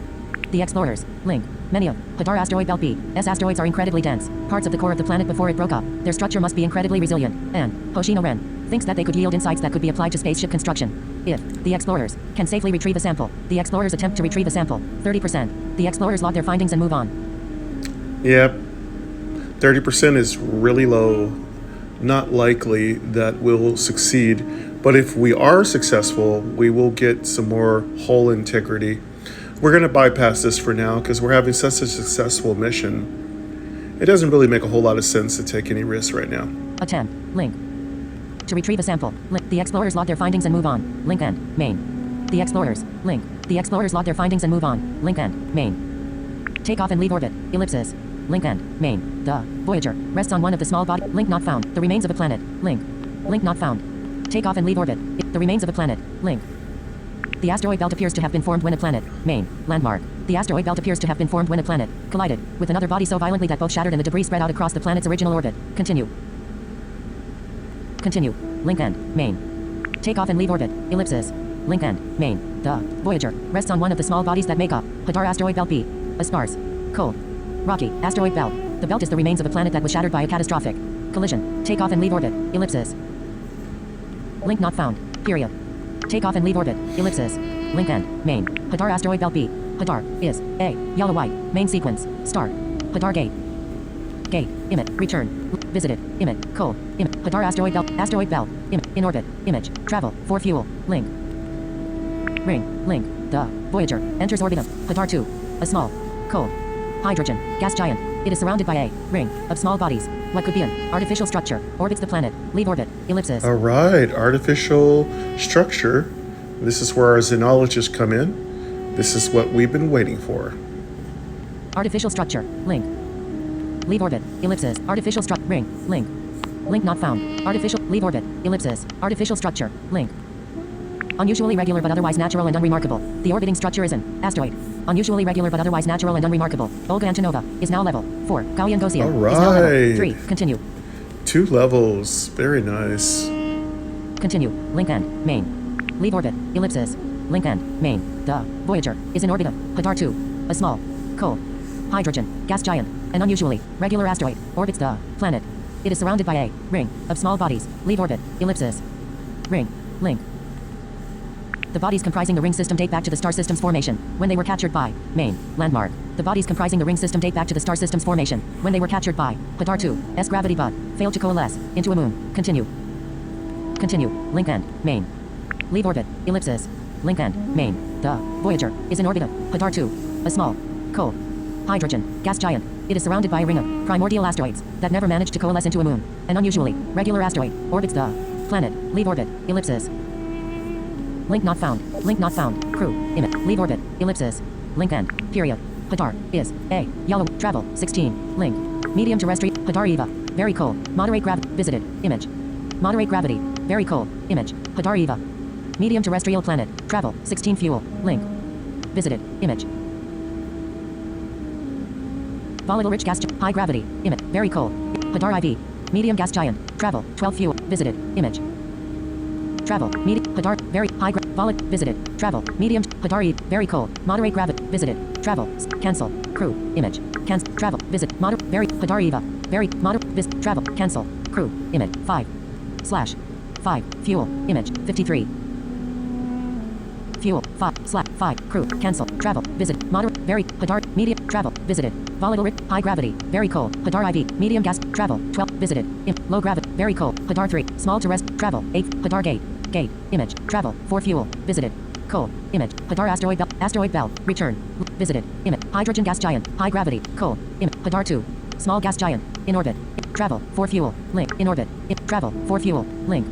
The explorers. Link. Many of Hadar asteroid belt B. S asteroids are incredibly dense. Parts of the core of the planet before it broke up. Their structure must be incredibly resilient. And Hoshino Ren thinks that they could yield insights that could be applied to spaceship construction. If the explorers can safely retrieve a sample, the explorers attempt to retrieve a sample. 30%. The explorers log their findings and move on. Yep. 30% is really low. Not likely that we'll succeed. But if we are successful, we will get some more hull integrity. We're going to bypass this for now because we're having such a successful mission. It doesn't really make a whole lot of sense to take any risks right now. Attempt. Link. To retrieve a sample. Link. The explorers log their findings and move on. Link end. Main. The explorers. Link. The explorers log their findings and move on. Link end. Main. Take off and leave orbit. Ellipsis. Link end. Main. The Voyager rests on one of the small body. Link not found. The remains of a planet. Link. Link not found. Take off and leave orbit. The remains of a planet. Link. The asteroid belt appears to have been formed when a planet. Main. Landmark. The asteroid belt appears to have been formed when a planet collided with another body so violently that both shattered and the debris spread out across the planet's original orbit. Continue. Continue. Link end. Main. Take off and leave orbit. Ellipsis. Link end. Main. The Voyager rests on one of the small bodies that make up Hadar asteroid belt B. A sparse, cold, rocky asteroid belt. The belt is the remains of a planet that was shattered by a catastrophic collision. Take off and leave orbit. Ellipsis. Link not found. Period. Take off and leave orbit. Ellipsis. Link end. Main. Hadar asteroid belt B. Hadar is a yellow white. Main sequence. Start. Hadar Gate. Gate. Image. Return. Visited. Image. Cold. Image. Hadar asteroid belt. Asteroid belt. Image. In orbit. Image. Travel. For fuel. Link. Ring. Link. The Voyager enters orbit of Hadar 2. A small, cold, hydrogen gas giant. It is surrounded by a ring of small bodies. What could be an artificial structure orbits the planet. Leave orbit. Ellipsis. All right, artificial structure. This is where our xenologists come in. This is what we've been waiting for. Artificial structure. Link. Leave orbit. Ellipsis. Artificial structure. Ring. Link. Link not found. Artificial. Leave orbit. Ellipsis. Artificial structure. Link. Unusually regular but otherwise natural and unremarkable. The orbiting structure is an asteroid. Unusually regular but otherwise natural and unremarkable. Olga Antonova is now level 4. Gaulian Gosia All is now level right. 3. Continue. 2 levels. Very nice. Continue. Link end. Main. Leave orbit. Ellipsis. Link end. Main. The Voyager is in orbit of Hadar 2. A small, cold, hydrogen gas giant. An unusually regular asteroid orbits the planet. It is surrounded by a ring of small bodies. Leave orbit. Ellipsis. Ring. Link. The bodies comprising the ring system date back to the star system's formation, when they were captured by main landmark. The bodies comprising the ring system date back to the star system's formation, when they were captured by Hadar 2. S gravity but failed to coalesce into a moon. Continue. Continue. Link end. Main. Leave orbit. Ellipsis. Link end. Main. The Voyager is in orbit of Hadar 2. A small, cold, hydrogen gas giant. It is surrounded by a ring of primordial asteroids that never managed to coalesce into a moon. An unusually regular asteroid orbits the planet. Leave orbit. Ellipsis. Link not found. Link not found. Crew. Image. Leave orbit. Ellipsis. Link end. Period. Hadar is a yellow travel 16 link. Medium terrestrial Hadar Eva. Very cool. Moderate gravity visited image. Moderate gravity. Very cool image. Hadar Eva. Medium terrestrial planet. Travel 16 fuel link. Visited image. Volatile rich gas high gravity image. Very cool. Hadar IV. Medium gas giant. Travel 12 fuel visited image. Travel medium Hadar very high volatile visited travel medium Hadar E very cold moderate gravity visited travel cancel crew image cancel travel visit moderate very Hadar Eva very moderate visit travel cancel crew image 5/5 fuel image 53 fuel 5/5 crew cancel travel visit moderate very Hadar medium travel visited volatile rich high gravity very cold Hadar IV medium gas travel 12 visited low gravity very cold Hadar 3 small terrestrial travel 8 Hadar Gate image travel 4 fuel visited coal image Hadar asteroid belt return visited image hydrogen gas giant high gravity coal image Hadar 2 small gas giant in orbit travel 4 fuel link in orbit travel 4 fuel link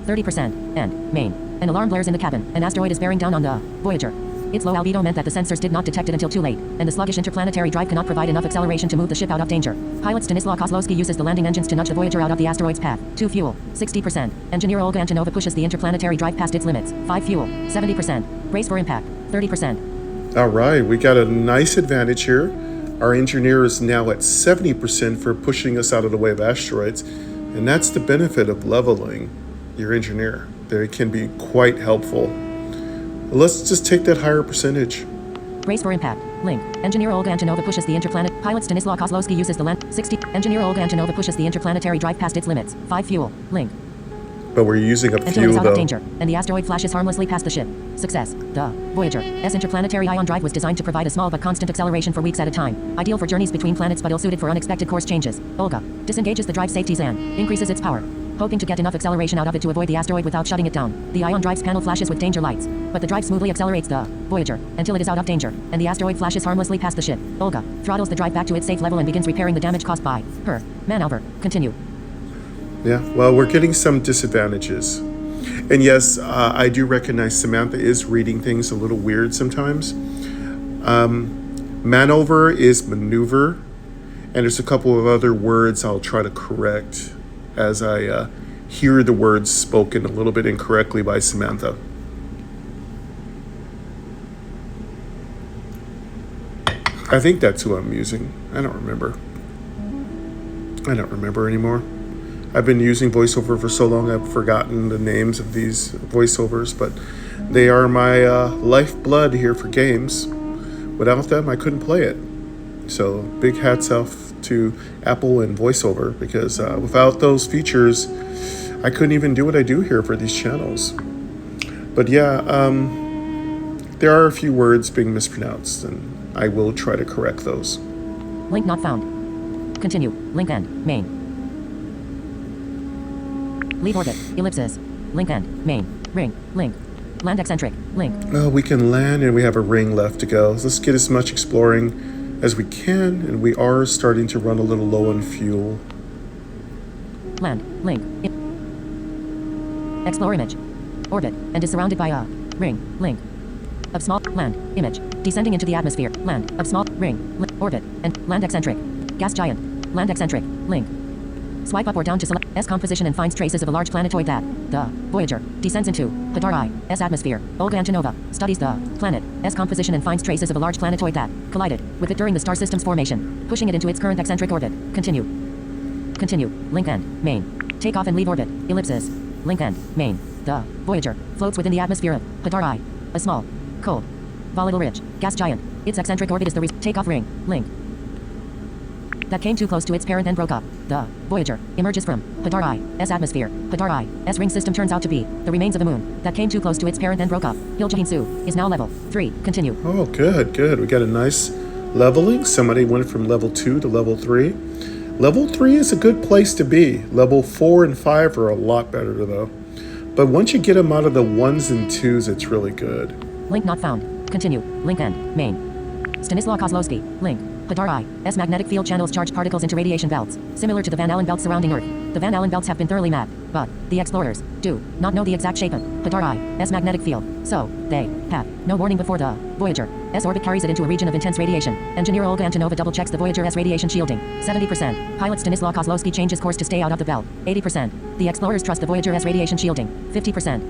30% and main an alarm blares in the cabin an asteroid is bearing down on the Voyager. Its low albedo meant that the sensors did not detect it until too late, and the sluggish interplanetary drive cannot provide enough acceleration to move the ship out of danger. Pilot Stanislaw Kozlowski uses the landing engines to nudge the Voyager out of the asteroid's path. 2 fuel, 60%. Engineer Olga Antonova pushes the interplanetary drive past its limits. 5 fuel, 70%. Brace for impact, 30%. All right, we got a nice advantage here. Our engineer is now at 70% for pushing us out of the way of asteroids, and that's the benefit of leveling your engineer. They can be quite helpful. Let's just take that higher percentage. Brace for impact. Link. Engineer Olga Antonova pushes the interplanet. Pilot Stanislaw Kozlowski uses the land. 60. Engineer Olga Antonova pushes the interplanetary drive past its limits. 5 fuel. Link. But we're using up Until fuel, it is out though. of danger, and the asteroid flashes harmlessly past the ship. Success. The Voyager's interplanetary ion drive was designed to provide a small but constant acceleration for weeks at a time. Ideal for journeys between planets but ill-suited for unexpected course changes. Olga disengages the drive safeties and increases its power, hoping to get enough acceleration out of it to avoid the asteroid without shutting it down. The ion drive's panel flashes with danger lights, but the drive smoothly accelerates the Voyager until it is out of danger, and the asteroid flashes harmlessly past the ship. Olga throttles the drive back to its safe level and begins repairing the damage caused by her maneuver. Continue. Yeah, well, we're getting some disadvantages. And yes, I do recognize Samantha is reading things a little weird sometimes. Maneuver is maneuver, and there's a couple of other words I'll try to correct as I hear the words spoken a little bit incorrectly by Samantha. I think that's who I'm using. I don't remember anymore. I've been using VoiceOver for so long I've forgotten the names of these voiceovers, but they are my lifeblood here for games. Without them, I couldn't play it. So big hats off to Apple and VoiceOver, because without those features, I couldn't even do what I do here for these channels. But yeah, there are a few words being mispronounced, and I will try to correct those. Link not found. Continue. Link end. Main. Leave orbit. Ellipsis. Link end. Main. Ring. Link. Land eccentric. Link. We can land, and we have a ring left to go. So let's get as much exploring as we can, and we are starting to run a little low on fuel. Land. Link. Explore image. Orbit. And is surrounded by a ring. Link. Of small land. Image. Descending into the atmosphere. Land. Of small ring. Orbit. And land eccentric. Gas giant. Land eccentric. Link. Swipe up or down to select S composition and finds traces of a large planetoid that the Voyager descends into Hadar I's atmosphere. Olga Antonova studies the planet S composition and finds traces of a large planetoid that collided with it during the star system's formation, pushing it into its current eccentric orbit. Continue. Continue. Link end. Main. Take off and leave orbit. Ellipsis. Link end. Main. The Voyager floats within the atmosphere of Hadar I, a small, cold, volatile rich gas giant. Its eccentric orbit is the takeoff ring. Link. That came too close to its parent and broke up. The Voyager emerges from Hadar I's atmosphere. Hadar I's ring system turns out to be the remains of the moon. That came too close to its parent and broke up. Hiljahin-Su is now level 3. Continue. Oh, good. We got a nice leveling. Somebody went from level 2 to level 3. Level 3 is a good place to be. Level 4 and 5 are a lot better, though. But once you get them out of the 1s and 2s, it's really good. Link not found. Continue. Link end. Main. Stanislaw Kozlowski. Link. Hadar I. S magnetic field channels charged particles into radiation belts, similar to the Van Allen belts surrounding Earth. The Van Allen belts have been thoroughly mapped, but the explorers do not know the exact shape of Hadar I. S magnetic field, so they have no warning before the Voyager S orbit carries it into a region of intense radiation. Engineer Olga Antonova double checks the Voyager S radiation shielding. 70%. Pilot Stanislaw Kozlowski changes course to stay out of the belt. 80%. The explorers trust the Voyager S radiation shielding. 50%.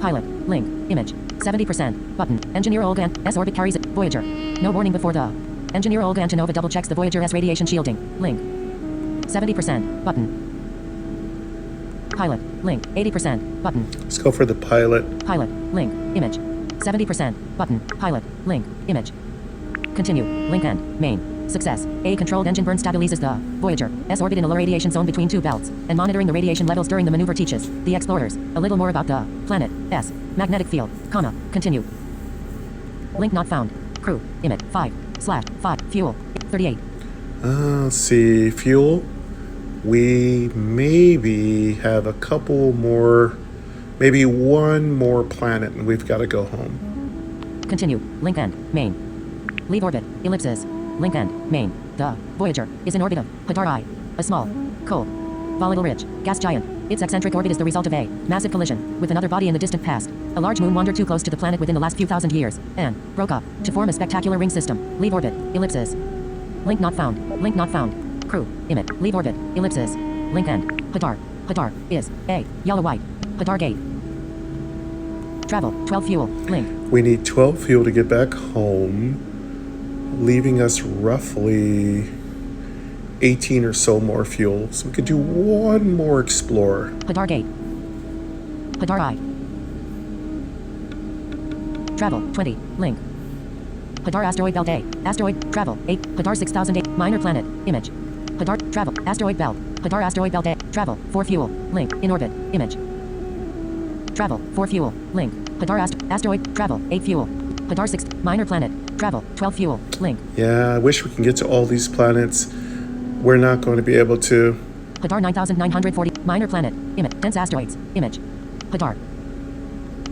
Pilot. Link. Image. 70%. Button. Engineer Olga S orbit carries it. Voyager. No warning before the Engineer Olga Antonova double checks the Voyager S radiation shielding. Link. 70%. Button. Pilot. Link. 80%. Button. Let's go for the pilot. Pilot. Link. Image. 70%. Button. Pilot. Link. Image. Continue. Link end. Main. Success. A controlled engine burn stabilizes the Voyager S orbit in a low radiation zone between two belts, and monitoring the radiation levels during the maneuver teaches the explorers a little more about the planet S magnetic field, comma, continue. Link not found. Crew. Image. 5/5. Fuel. 38. Let's see. Fuel. We maybe have a couple more, maybe one more planet, and we've got to go home. Continue. Link end. Main. Leave orbit. Ellipses. Link end. Main. The Voyager is in orbit of Hadar I, a small, cold, volatile rich gas giant. Its eccentric orbit is the result of a massive collision with another body in the distant past. A large moon wandered too close to the planet within the last few thousand years and broke up to form a spectacular ring system. Leave orbit. Ellipses. Link not found. Link not found. Crew. Image. Leave orbit. Ellipses. Link end. Hadar. Hadar is a yellow white. Hadar Gate. Travel. 12 fuel. Link. We need 12 fuel to get back home, leaving us roughly 18 or so more fuel. So we could do one more explore. Hadar Gate. Hadar I. Travel. 20. Link. Hadar Asteroid Belt A. Asteroid. Travel. 8. Hadar 6008. Minor planet. Image. Hadar. Travel. Asteroid Belt. Hadar Asteroid Belt A. Travel. 4 fuel. Link. In orbit. Image. Travel. 4 fuel. Link. Hadar Asteroid. Travel. 8 fuel. Hadar 6. Minor planet. Travel. 12 fuel. Link. Yeah, I wish we can get to all these planets. We're not going to be able to. Hadar 9940. Minor planet. Image. Dense asteroids. Image. Hadar.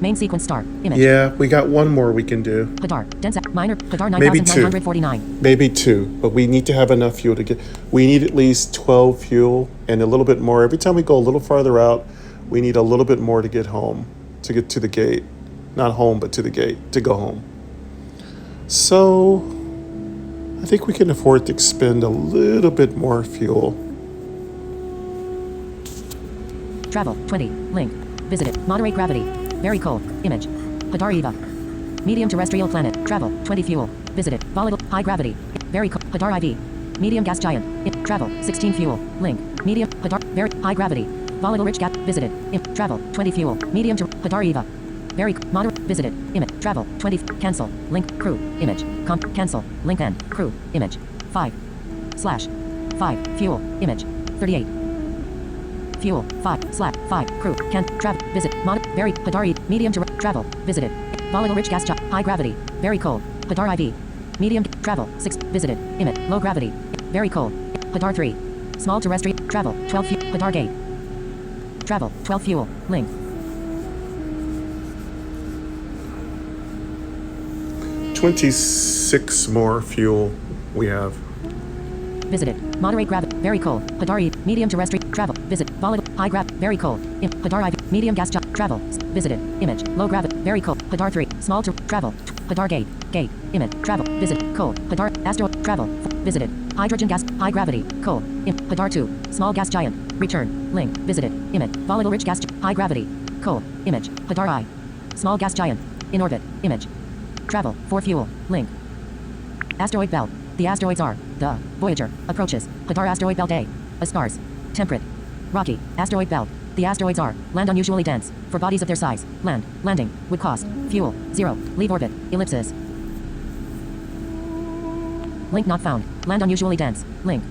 Main sequence star. Image. Yeah, we got one more we can do. Hadar. Dense. Minor. Hadar Maybe 9949. Maybe two, but we need to have enough fuel to get. We need at least 12 fuel and a little bit more. Every time we go a little farther out, we need a little bit more to get home, to get to the gate. Not home, but to the gate, to go home. So, I think we can afford to expend a little bit more fuel. Travel. 20. Link. Visited. Moderate gravity. Very cold. Image. Hadar Eva. Medium terrestrial planet. Travel. 20 fuel. Visited. Volatile. High gravity. Very cold. Hadar IV. Medium gas giant. Travel. 16 fuel. Link. Medium. Hadar. Very high gravity. Volatile rich gas. Visited. Travel. 20 fuel. Medium to Hadar Eva. Very moderate. Visited. Image. Travel. 20. Cancel. Link. Crew. Image. Cancel. Link end. Crew. Image. 5/5. Fuel. Image. 38. Fuel. 5/5. Crew. Can. Travel. Visit. Very. Hadar E. Medium to travel. Visited. Volatile rich gas. High gravity. Very cold. Hadar IV. Medium. Travel. 6. Visited. Image. Low gravity. Very cold. Hadar 3. Small terrestrial. Travel. 12 fuel. Hadar Gate. Travel. 12 fuel. Link. 26 more fuel we have. Visited. Moderate gravity. Very cold. Hadar E. Medium terrestrial. Travel. Visit. Volatile. High gravity. Very cold. Hadar IV. Medium gas. Travel. Visited. Image. Low gravity. Very cold. Hadar 3. Small to travel. Hadar Gate. Gate. Image. Travel. Visit. Cold. Hadar. Astro. Travel. Visited. Hydrogen gas. High gravity. Cold. Hadar 2. Small gas giant. Return. Link. Visited. Image. Volatile rich gas. High gravity. Cold. Image. Hadar I. Small gas giant. In orbit. Image. Travel. 4 fuel. Link. Asteroid belt. The asteroids are. The Voyager approaches. Hadar asteroid belt A. A sparse. Temperate. Rocky. Asteroid belt. The asteroids are. Land unusually dense. For bodies of their size. Landing. Would cost. Fuel. 0. Leave orbit. Ellipses. Link not found. Land unusually dense. Link.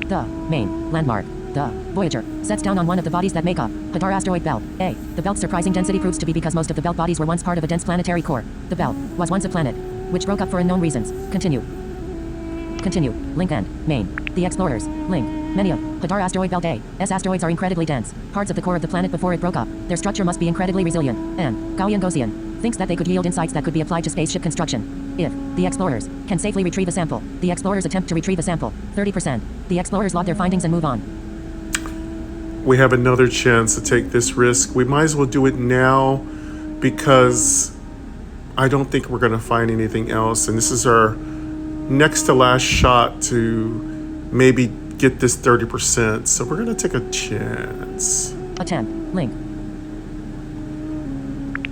The main landmark. The Voyager sets down on one of the bodies that make up Hadar asteroid belt A. The belt's surprising density proves to be because most of the belt bodies were once part of a dense planetary core. The belt was once a planet, which broke up for unknown reasons. Continue. Link end. Main. The explorers. Link. Many of Hadar asteroid belt A.'s asteroids are incredibly dense, parts of the core of the planet before it broke up. Their structure must be incredibly resilient, and Gaussian thinks that they could yield insights that could be applied to spaceship construction. If the explorers can safely retrieve a sample, the explorers attempt to retrieve a sample. 30%. The explorers log their findings and move on. We have another chance to take this risk. We might as well do it now because I don't think we're going to find anything else. And this is our next to last shot to maybe get this 30%. So we're going to take a chance. Attempt. Link.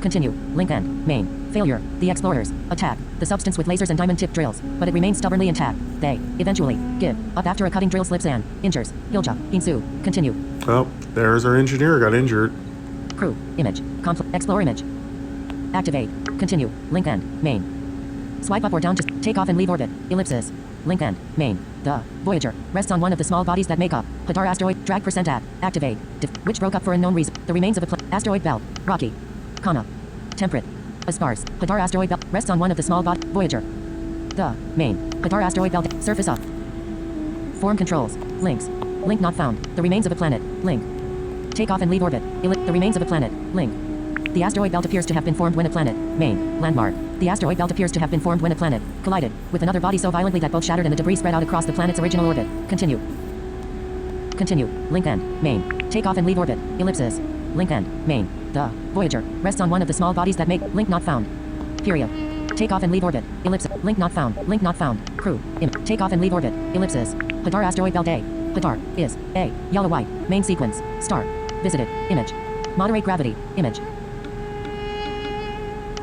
Continue. Link end. Main. Failure. The explorers attack the substance with lasers and diamond-tipped drills, but it remains stubbornly intact. They eventually give up after a cutting drill slips and injures Hilja. Insu. Continue. Well, there's our engineer got injured. Crew. Image. Conflict. Explore image. Activate. Continue. Link end. Main. Swipe up or down to take off and leave orbit. Ellipsis. Link end. Main. The Voyager rests on one of the small bodies that make up Hadar asteroid. Drag percent at. Activate. Which broke up for unknown reason. The remains of a asteroid belt. Rocky. Comma. Temperate. A sparse Hadar asteroid belt rests on one of the small body. Voyager. The main Hadar asteroid belt. Surface up. Form controls. Links. Link not found. The remains of a planet. Link. Take off and leave orbit. The remains of a planet. Link. The asteroid belt appears to have been formed when a planet. Main. Landmark. The asteroid belt appears to have been formed when a planet collided with another body so violently that both shattered and the debris spread out across the planet's original orbit. Continue. Continue. Link end. Main. Take off and leave orbit. Ellipsis. Link end. Main. The Voyager rests on one of the small bodies that make link not found. Period. Take off and leave orbit. Ellipsis. Link not found. Link not found. Crew. Take off and leave orbit. Ellipsis. Hadar asteroid belt A. Hadar is A. Yellow white. Main sequence. Start. Visited. Image. Moderate gravity. Image.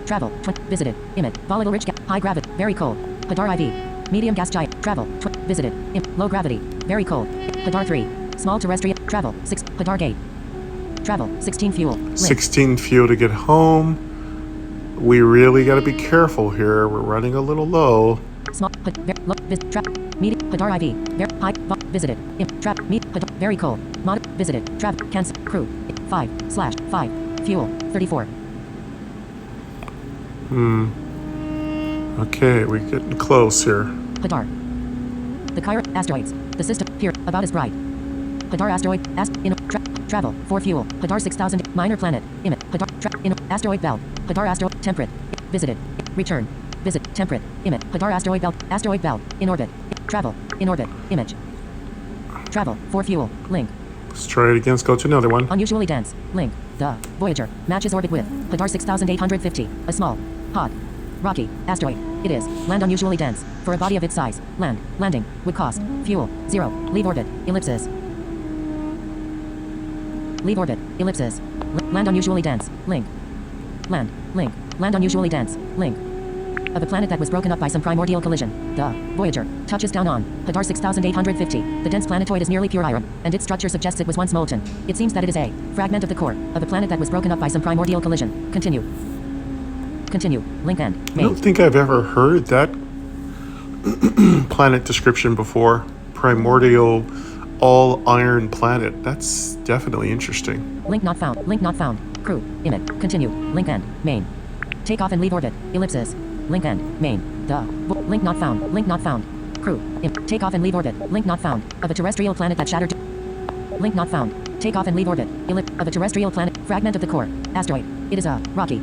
Travel. Visited. Image. Volatile rich gas. High gravity. Very cold. Hadar IV. Medium gas giant. Travel. Visited. Low gravity. Very cold. Hadar 3. Small terrestrial. Travel. 6. Hadar Gate. Travel. 16 fuel. Link. 16 fuel to get home. We really got to be careful here. We're running a little low. Small. Medium. Hadar IV. High. Visited. Very cold. Mod. Visited. Travel. Cancel. Crew. 5/5. Fuel. 34. Okay, we're getting close here. Hadar. The Chiron asteroids. The system here about as bright. Hadar asteroid. Travel. 4 fuel. Hadar 6000. Minor planet. Image. Hadar. Asteroid belt. Hadar asteroid. Temperate. Visited. Return. Visit. Temperate. Image. Hadar asteroid belt. Asteroid belt. In orbit. Travel. In orbit. Image. Travel. 4 fuel. Link. Let's try it again. Let's go to another one. Unusually dense. Link. The Voyager matches orbit with Hadar 6850. A small, hot, rocky asteroid. It is land unusually dense for a body of its size. Landing would cost fuel 0. Leave orbit. Ellipsis. Leave orbit. Ellipsis. Land unusually dense. Link. Land. Link. Land unusually dense. Link. Of a planet that was broken up by some primordial collision. The Voyager touches down on Hadar 6850. The dense planetoid is nearly pure iron, and its structure suggests it was once molten. It seems that it is a fragment of the core of a planet that was broken up by some primordial collision. Continue. Continue. Link end. I don't think I've ever heard that planet description before. Primordial, all iron planet. That's definitely interesting. Link not found. Link not found. Crew. Image. Continue. Link end. Main. Take off and leave orbit. Ellipsis. Link end. Main. The link not found. Link not found. Crew. Take off and leave orbit. Link not found. Of a terrestrial planet that shattered. Link not found. Take off and leave orbit. Of a terrestrial planet. Fragment of the core. Asteroid. It is a rocky.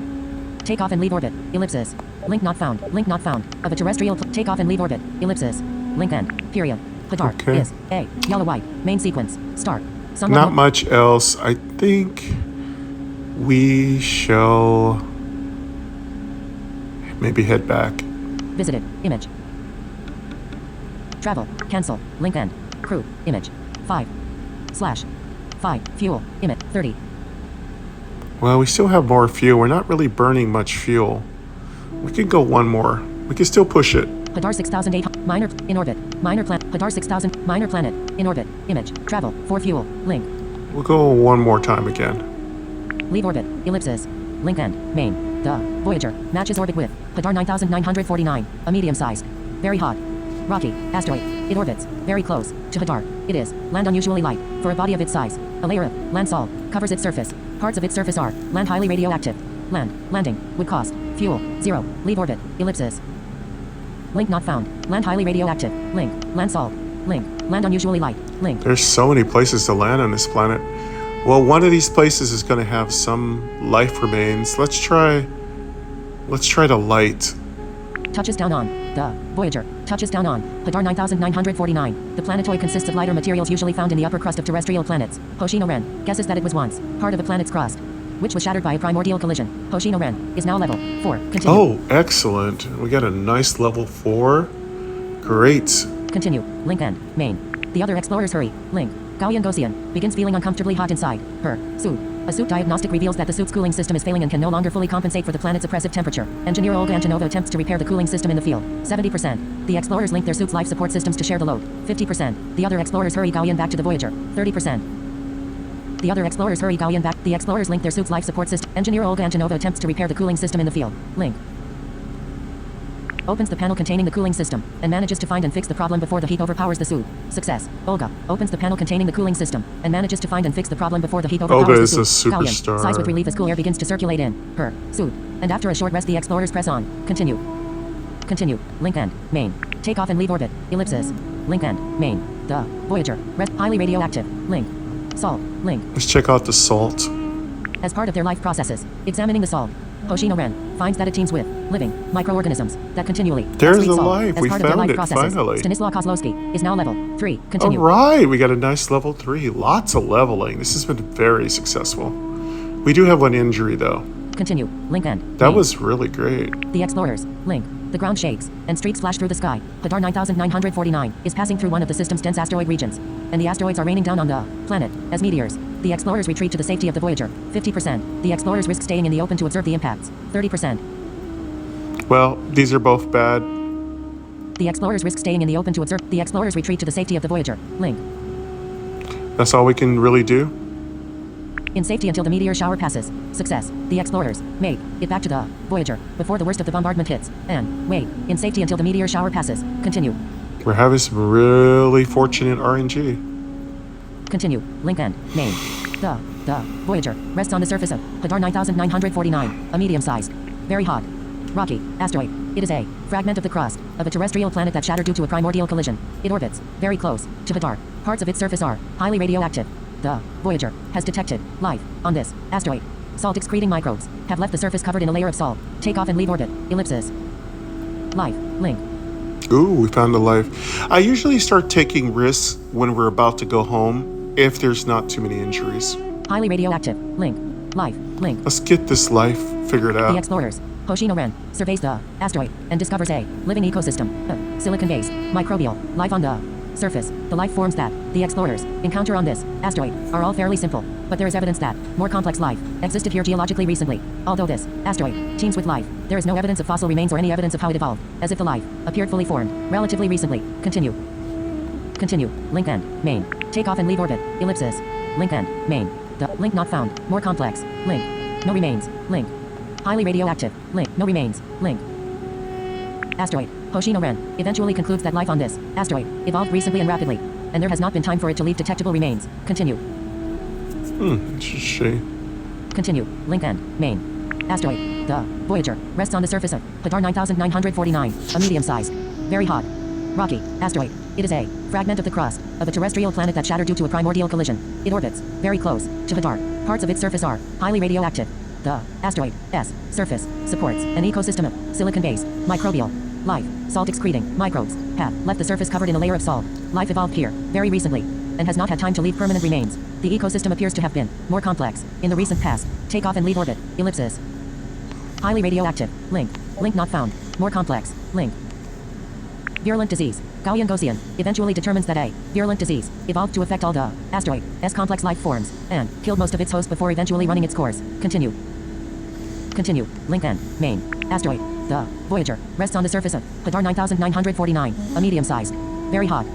Take off and leave orbit. Ellipsis. Link not found. Link not found. Of a terrestrial. Take off and leave orbit. Ellipsis. Link end. Period. Hadar is A. Yellow white. Main sequence. Start. Not much else. I think we shall maybe head back. Visited. Image. Travel. Cancel. Link end. Crew. Image. 5/5. Fuel. Image. 30. Well, we still have more fuel. We're not really burning much fuel. We can go one more. We can still push it. Hadar 6800. Minor. In orbit. Minor planet. Hadar 6000. Minor planet. In orbit. Image. Travel. 4 fuel. Link. We'll go one more time again. Leave orbit. Ellipsis. Link end. Main. The Voyager matches orbit with Hadar 9949. A medium-sized. Very hot. Rocky. Asteroid. It orbits very close to Hadar. It is land unusually light for a body of its size. A layer of land salt covers its surface. Parts of its surface are land highly radioactive. Landing would cost fuel 0. Leave orbit. Ellipsis. Link not found. Land highly radioactive. Link. Land salt. Link. Land on usually light. Link. There's so many places to land on this planet. Well, one of these places is going to have some life remains. Let's try to light. Touches down on the Voyager. Touches down on Hadar 9949. The planetoid consists of lighter materials usually found in the upper crust of terrestrial planets. Hoshino Ren guesses that it was once part of a planet's crust, which was shattered by a primordial collision. Hoshino Ren is now level 4. Continue. Oh, excellent. We got a nice level 4. Great. Continue. Link end. Main. The other explorers hurry. Link. Gauyan Gosian begins feeling uncomfortably hot inside her suit. A suit diagnostic reveals that the suit's cooling system is failing and can no longer fully compensate for the planet's oppressive temperature. Engineer Olga Antonova attempts to repair the cooling system in the field. 70%. The explorers link their suit's life support systems to share the load. 50%. The other explorers hurry Gauyan back to the Voyager. 30%. The other explorers hurry Gauyan back. The explorers link their suit's life support system. Engineer Olga Antonova attempts to repair the cooling system in the field. Link. Opens the panel containing the cooling system and manages to find and fix the problem before the heat overpowers the suit. Success. Olga opens the panel containing the cooling system and manages to find and fix the problem before the heat overpowers the suit. Olga is a superstar. Gauyan sighs with relief as cool air begins to circulate in her suit. And after a short rest, the explorers press on. Continue. Continue. Link end. Main. Take off and leave orbit. Ellipsis. Link end. Main. The Voyager. Rest. Highly radioactive. Link. Salt. Link. Let's check out the salt. As part of their life processes, examining the salt, Hoshino Ren finds that it teems with living microorganisms that continually There's excrete the salt. life. As We part of their found life it, processes, finally. Stanislaw Kozlowski is now level 3. All Continue. right, we got a nice level 3. Lots of leveling. This has been very successful. We do have one injury, though. Continue. Link end. That Main. was really great. The explorers. Link. The ground shakes, and streaks flash through the sky. Hadar 9949 is passing through one of the system's dense asteroid regions, and the asteroids are raining down on the planet as meteors. The explorers retreat to the safety of the Voyager. 50%. The explorers risk staying in the open to observe the impacts. 30%. Well, these are both bad. The explorers risk staying in the open to observe. The explorers retreat to the safety of the Voyager. Link. That's all we can really do. In safety until the meteor shower passes. Success. The explorers make it back to the Voyager before the worst of the bombardment hits. And wait. In safety until the meteor shower passes. Continue. We're having some really fortunate RNG. Continue. Link end. Main. The Voyager rests on the surface of Hadar 9949, a medium-sized, very hot, rocky asteroid. It is a fragment of the crust of a terrestrial planet that shattered due to a primordial collision. It orbits very close to Hadar. Parts of its surface are highly radioactive. The Voyager has detected life on this asteroid. Salt-excreting microbes have left the surface covered in a layer of salt. Take off and leave orbit. Ellipsis. Life. Link. Ooh, we found a life. I usually start taking risks when we're about to go home if there's not too many injuries. Highly radioactive. Link. Life. Link. Let's get this life figured The out. explorers. Hoshino Ren surveys the asteroid and discovers a living ecosystem. Silicon-based, microbial, life on the surface. The life forms that the explorers encounter on this asteroid are all fairly simple, but there is evidence that more complex life existed here geologically recently. Although this asteroid teems with life, there is no evidence of fossil remains or any evidence of how it evolved, as if the life appeared fully formed relatively recently. Continue. Continue. Link end. Main. Take off and leave orbit. Ellipsis. Link end. Main. The link not found. More complex. Link. No remains. Link. Highly radioactive. Link. No remains. Link. Asteroid. Hoshino Ren eventually concludes that life on this asteroid evolved recently and rapidly, and there has not been time for it to leave detectable remains. Continue. She. Continue. Link end. Main. Asteroid. The Voyager rests on the surface of Hadar 9949, a medium-sized, very hot, rocky asteroid. It is a fragment of the crust of a terrestrial planet that shattered due to a primordial collision. It orbits very close to Hadar. Parts of its surface are highly radioactive. The asteroid's surface supports an ecosystem of silicon-based, microbial, life. Salt-excreting microbes have left the surface covered in a layer of salt. Life evolved here very recently and has not had time to leave permanent remains. The ecosystem appears to have been more complex in the recent past. Take off and leave orbit. Ellipsis. Highly radioactive. Link. Link not found. More complex. Link. Virulent disease. Gauyan Gosian eventually determines that a virulent disease evolved to affect all the asteroid's complex life forms and killed most of its hosts before eventually running its course. Continue. Continue. Link end. Main. Asteroid. The Voyager rests on the surface of Hadar 9949, a medium-sized, very hot,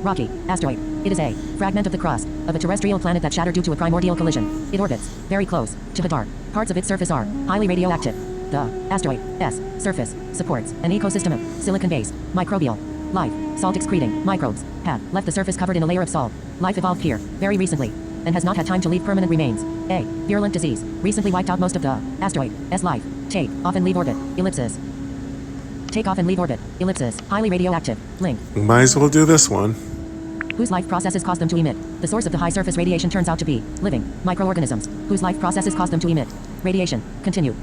rocky asteroid. It is a fragment of the crust of a terrestrial planet that shattered due to a primordial collision. It orbits very close to Hadar. Parts of its surface are highly radioactive. The asteroid's surface supports an ecosystem of silicon-based, microbial, life. Salt-excreting microbes have left the surface covered in a layer of salt. Life evolved here very recently and has not had time to leave permanent remains. A virulent disease recently wiped out most of the asteroid's life. Take off and leave orbit. Ellipsis. Take off and leave orbit. Ellipsis. Highly radioactive. Link. We might as well do this one. whose life processes cause them to emit. The source of the high surface radiation turns out to be living microorganisms, whose life processes cause them to emit radiation. Continue.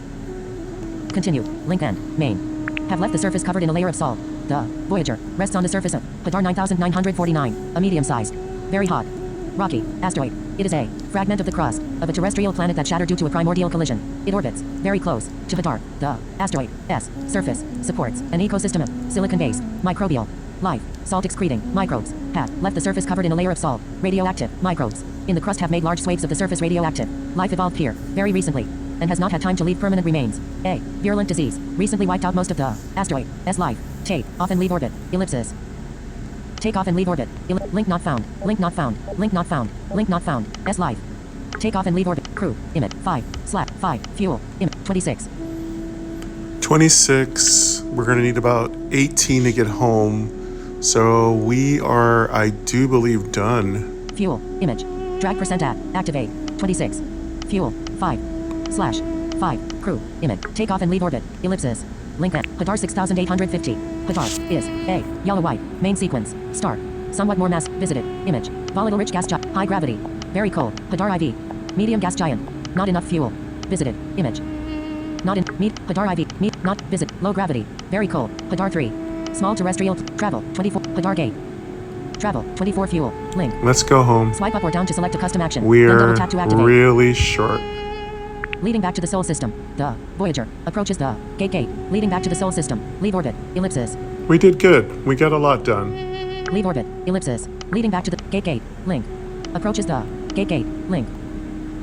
Continue. Link end. Main. Have left the surface covered in a layer of salt. The Voyager rests on the surface of Hadar 9949, a medium-sized, very hot, rocky asteroid. It is a fragment of the crust of a terrestrial planet that shattered due to a primordial collision. It orbits very close to Hadar. The asteroid's surface supports an ecosystem of silicon-based microbial life. Salt excreting microbes had left the surface covered in a layer of salt. Radioactive microbes in the crust have made large swathes of the surface radioactive. Life evolved here very recently and has not had time to leave permanent remains. A virulent disease recently wiped out most of the asteroid's life. Take off and leave orbit. Ellipsis. Take off and leave orbit. Link not found. Link not found. Link not found. Link not found. S life. Take off and leave orbit. Crew. Emit. 5. Fuel. Emit. 26. 26. We're going to need about 18 to get home. So we are, I do believe, done. Fuel. Image. Drag percent at. Activate. 26. Fuel. 5/5. Crew. Emit. Take off and leave orbit. Ellipsis. Link at. Hadar 6850. Hadar is a yellow white. Main sequence. Star. Somewhat more mass. Visited. Image. Volatile rich gas giant. High gravity. Very cold. Hadar IV. Medium gas giant. Not enough fuel. Visited. Image. Not in. Meet. Hadar IV. Meet. Not. Visit. Low gravity. Very cold. Hadar 3. Small terrestrial. Travel. 24. Hadar Gate. Travel. 24 fuel. Link. Let's go home. Swipe up or down to select a custom action. Then We're double tap to activate. really short. Leading back to the Sol system. The Voyager approaches the gate. Leading back to the Sol system. Leave orbit. Ellipsis. We did good. We got a lot done. Leave orbit. Ellipsis. Leading back to the gate. Link. Approaches the gate. Link.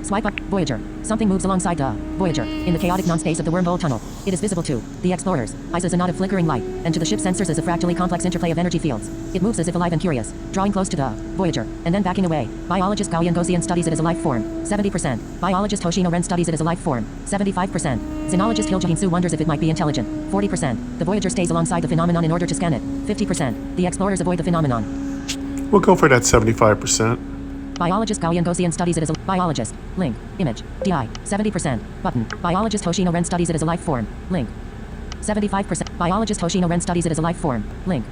Swipe up. Voyager. Something moves alongside the Voyager in the chaotic non-space of the wormhole tunnel. It is visible to the explorers eyes as a knot of flickering light, and to the ship's sensors as a fractally complex interplay of energy fields. It moves as if alive and curious, drawing close to the Voyager, and then backing away. Biologist Gauyan Gosian studies it as a life form. 70%. Biologist Hoshino Ren studies it as a life form. 75%. Xenologist Hiljahin Su wonders if it might be intelligent. 40%. The Voyager stays alongside the phenomenon in order to scan it. 50%. The explorers avoid the phenomenon. We'll go for that 75%. Biologist Gauyan Gosian studies it as a biologist. Link. Image. DI. 70%. Button. Biologist Hoshino Ren studies it as a life form. Link. 75%. Biologist Hoshino Ren studies it as a life form. Link.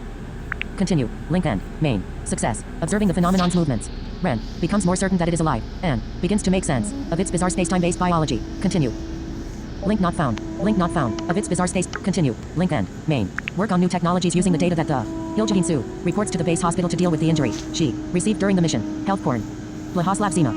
Continue. Link end. Main. Success. Observing the phenomenon's movements. Ren becomes more certain that it is alive and begins to make sense of its bizarre space-time-based biology. Continue. Link not found. Link not found. Of its bizarre space. Continue. Link end. Main. Work on new technologies using the data that the Hiljahin Su reports to the base hospital to deal with the injury she received during the mission. Health Porn. Blahoslav Zima,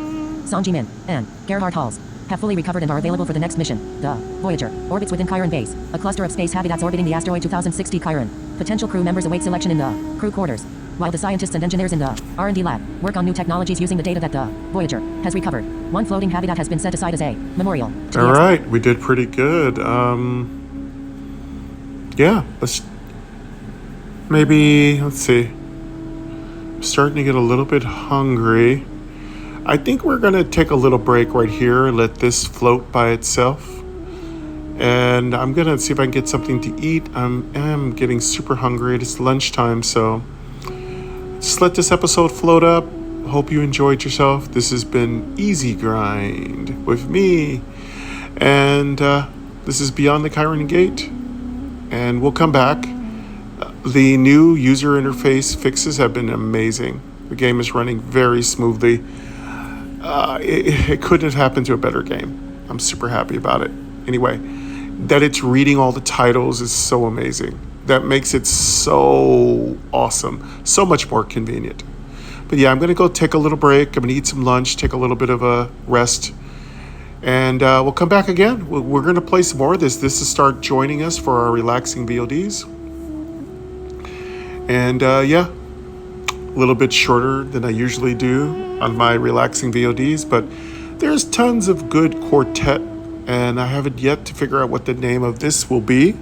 Sanji Min, and Gerhard Halls have fully recovered and are available for the next mission. The Voyager orbits within Chiron Base, a cluster of space habitats orbiting the asteroid 2060 Chiron. Potential crew members await selection in the crew quarters, while the scientists and engineers in the R&D lab work on new technologies using the data that the Voyager has recovered. One floating habitat has been set aside as a memorial. All right, we did pretty good. Yeah, let's see. I'm starting to get a little bit hungry. I think we're going to take a little break right here and let this float by itself. And I'm going to see if I can get something to eat. I am getting super hungry. It's lunchtime, so just let this episode float up. Hope you enjoyed yourself. This has been Easy Grind with me. And this is Beyond the Chiron Gate. And we'll come back. The new user interface fixes have been amazing. The game is running very smoothly. It couldn't have happened to a better game. I'm super happy about it. Anyway, that it's reading all the titles is so amazing. That makes it so awesome. So much more convenient. But yeah, I'm going to go take a little break. I'm going to eat some lunch, take a little bit of a rest. And we'll come back again. We're going to play some more of this. This is start joining us for our relaxing VODs. And yeah, a little bit shorter than I usually do on my relaxing VODs, but there's tons of good quartet, and I haven't yet to figure out what the name of this will be.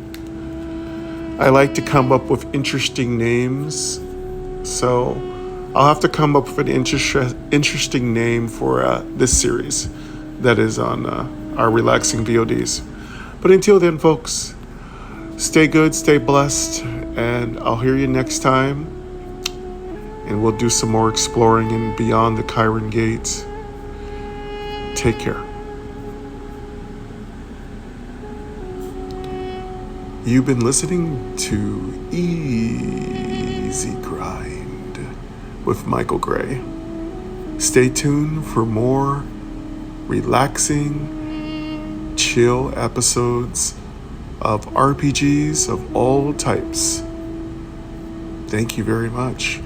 I like to come up with interesting names, so I'll have to come up with an interesting name for this series that is on our relaxing VODs. But until then, folks, stay good, stay blessed, and I'll hear you next time. And we'll do some more exploring in Beyond the Chiron Gate. Take care. You've been listening to Easy Grind with Michael Gray. Stay tuned for more relaxing, chill episodes of RPGs of all types. Thank you very much.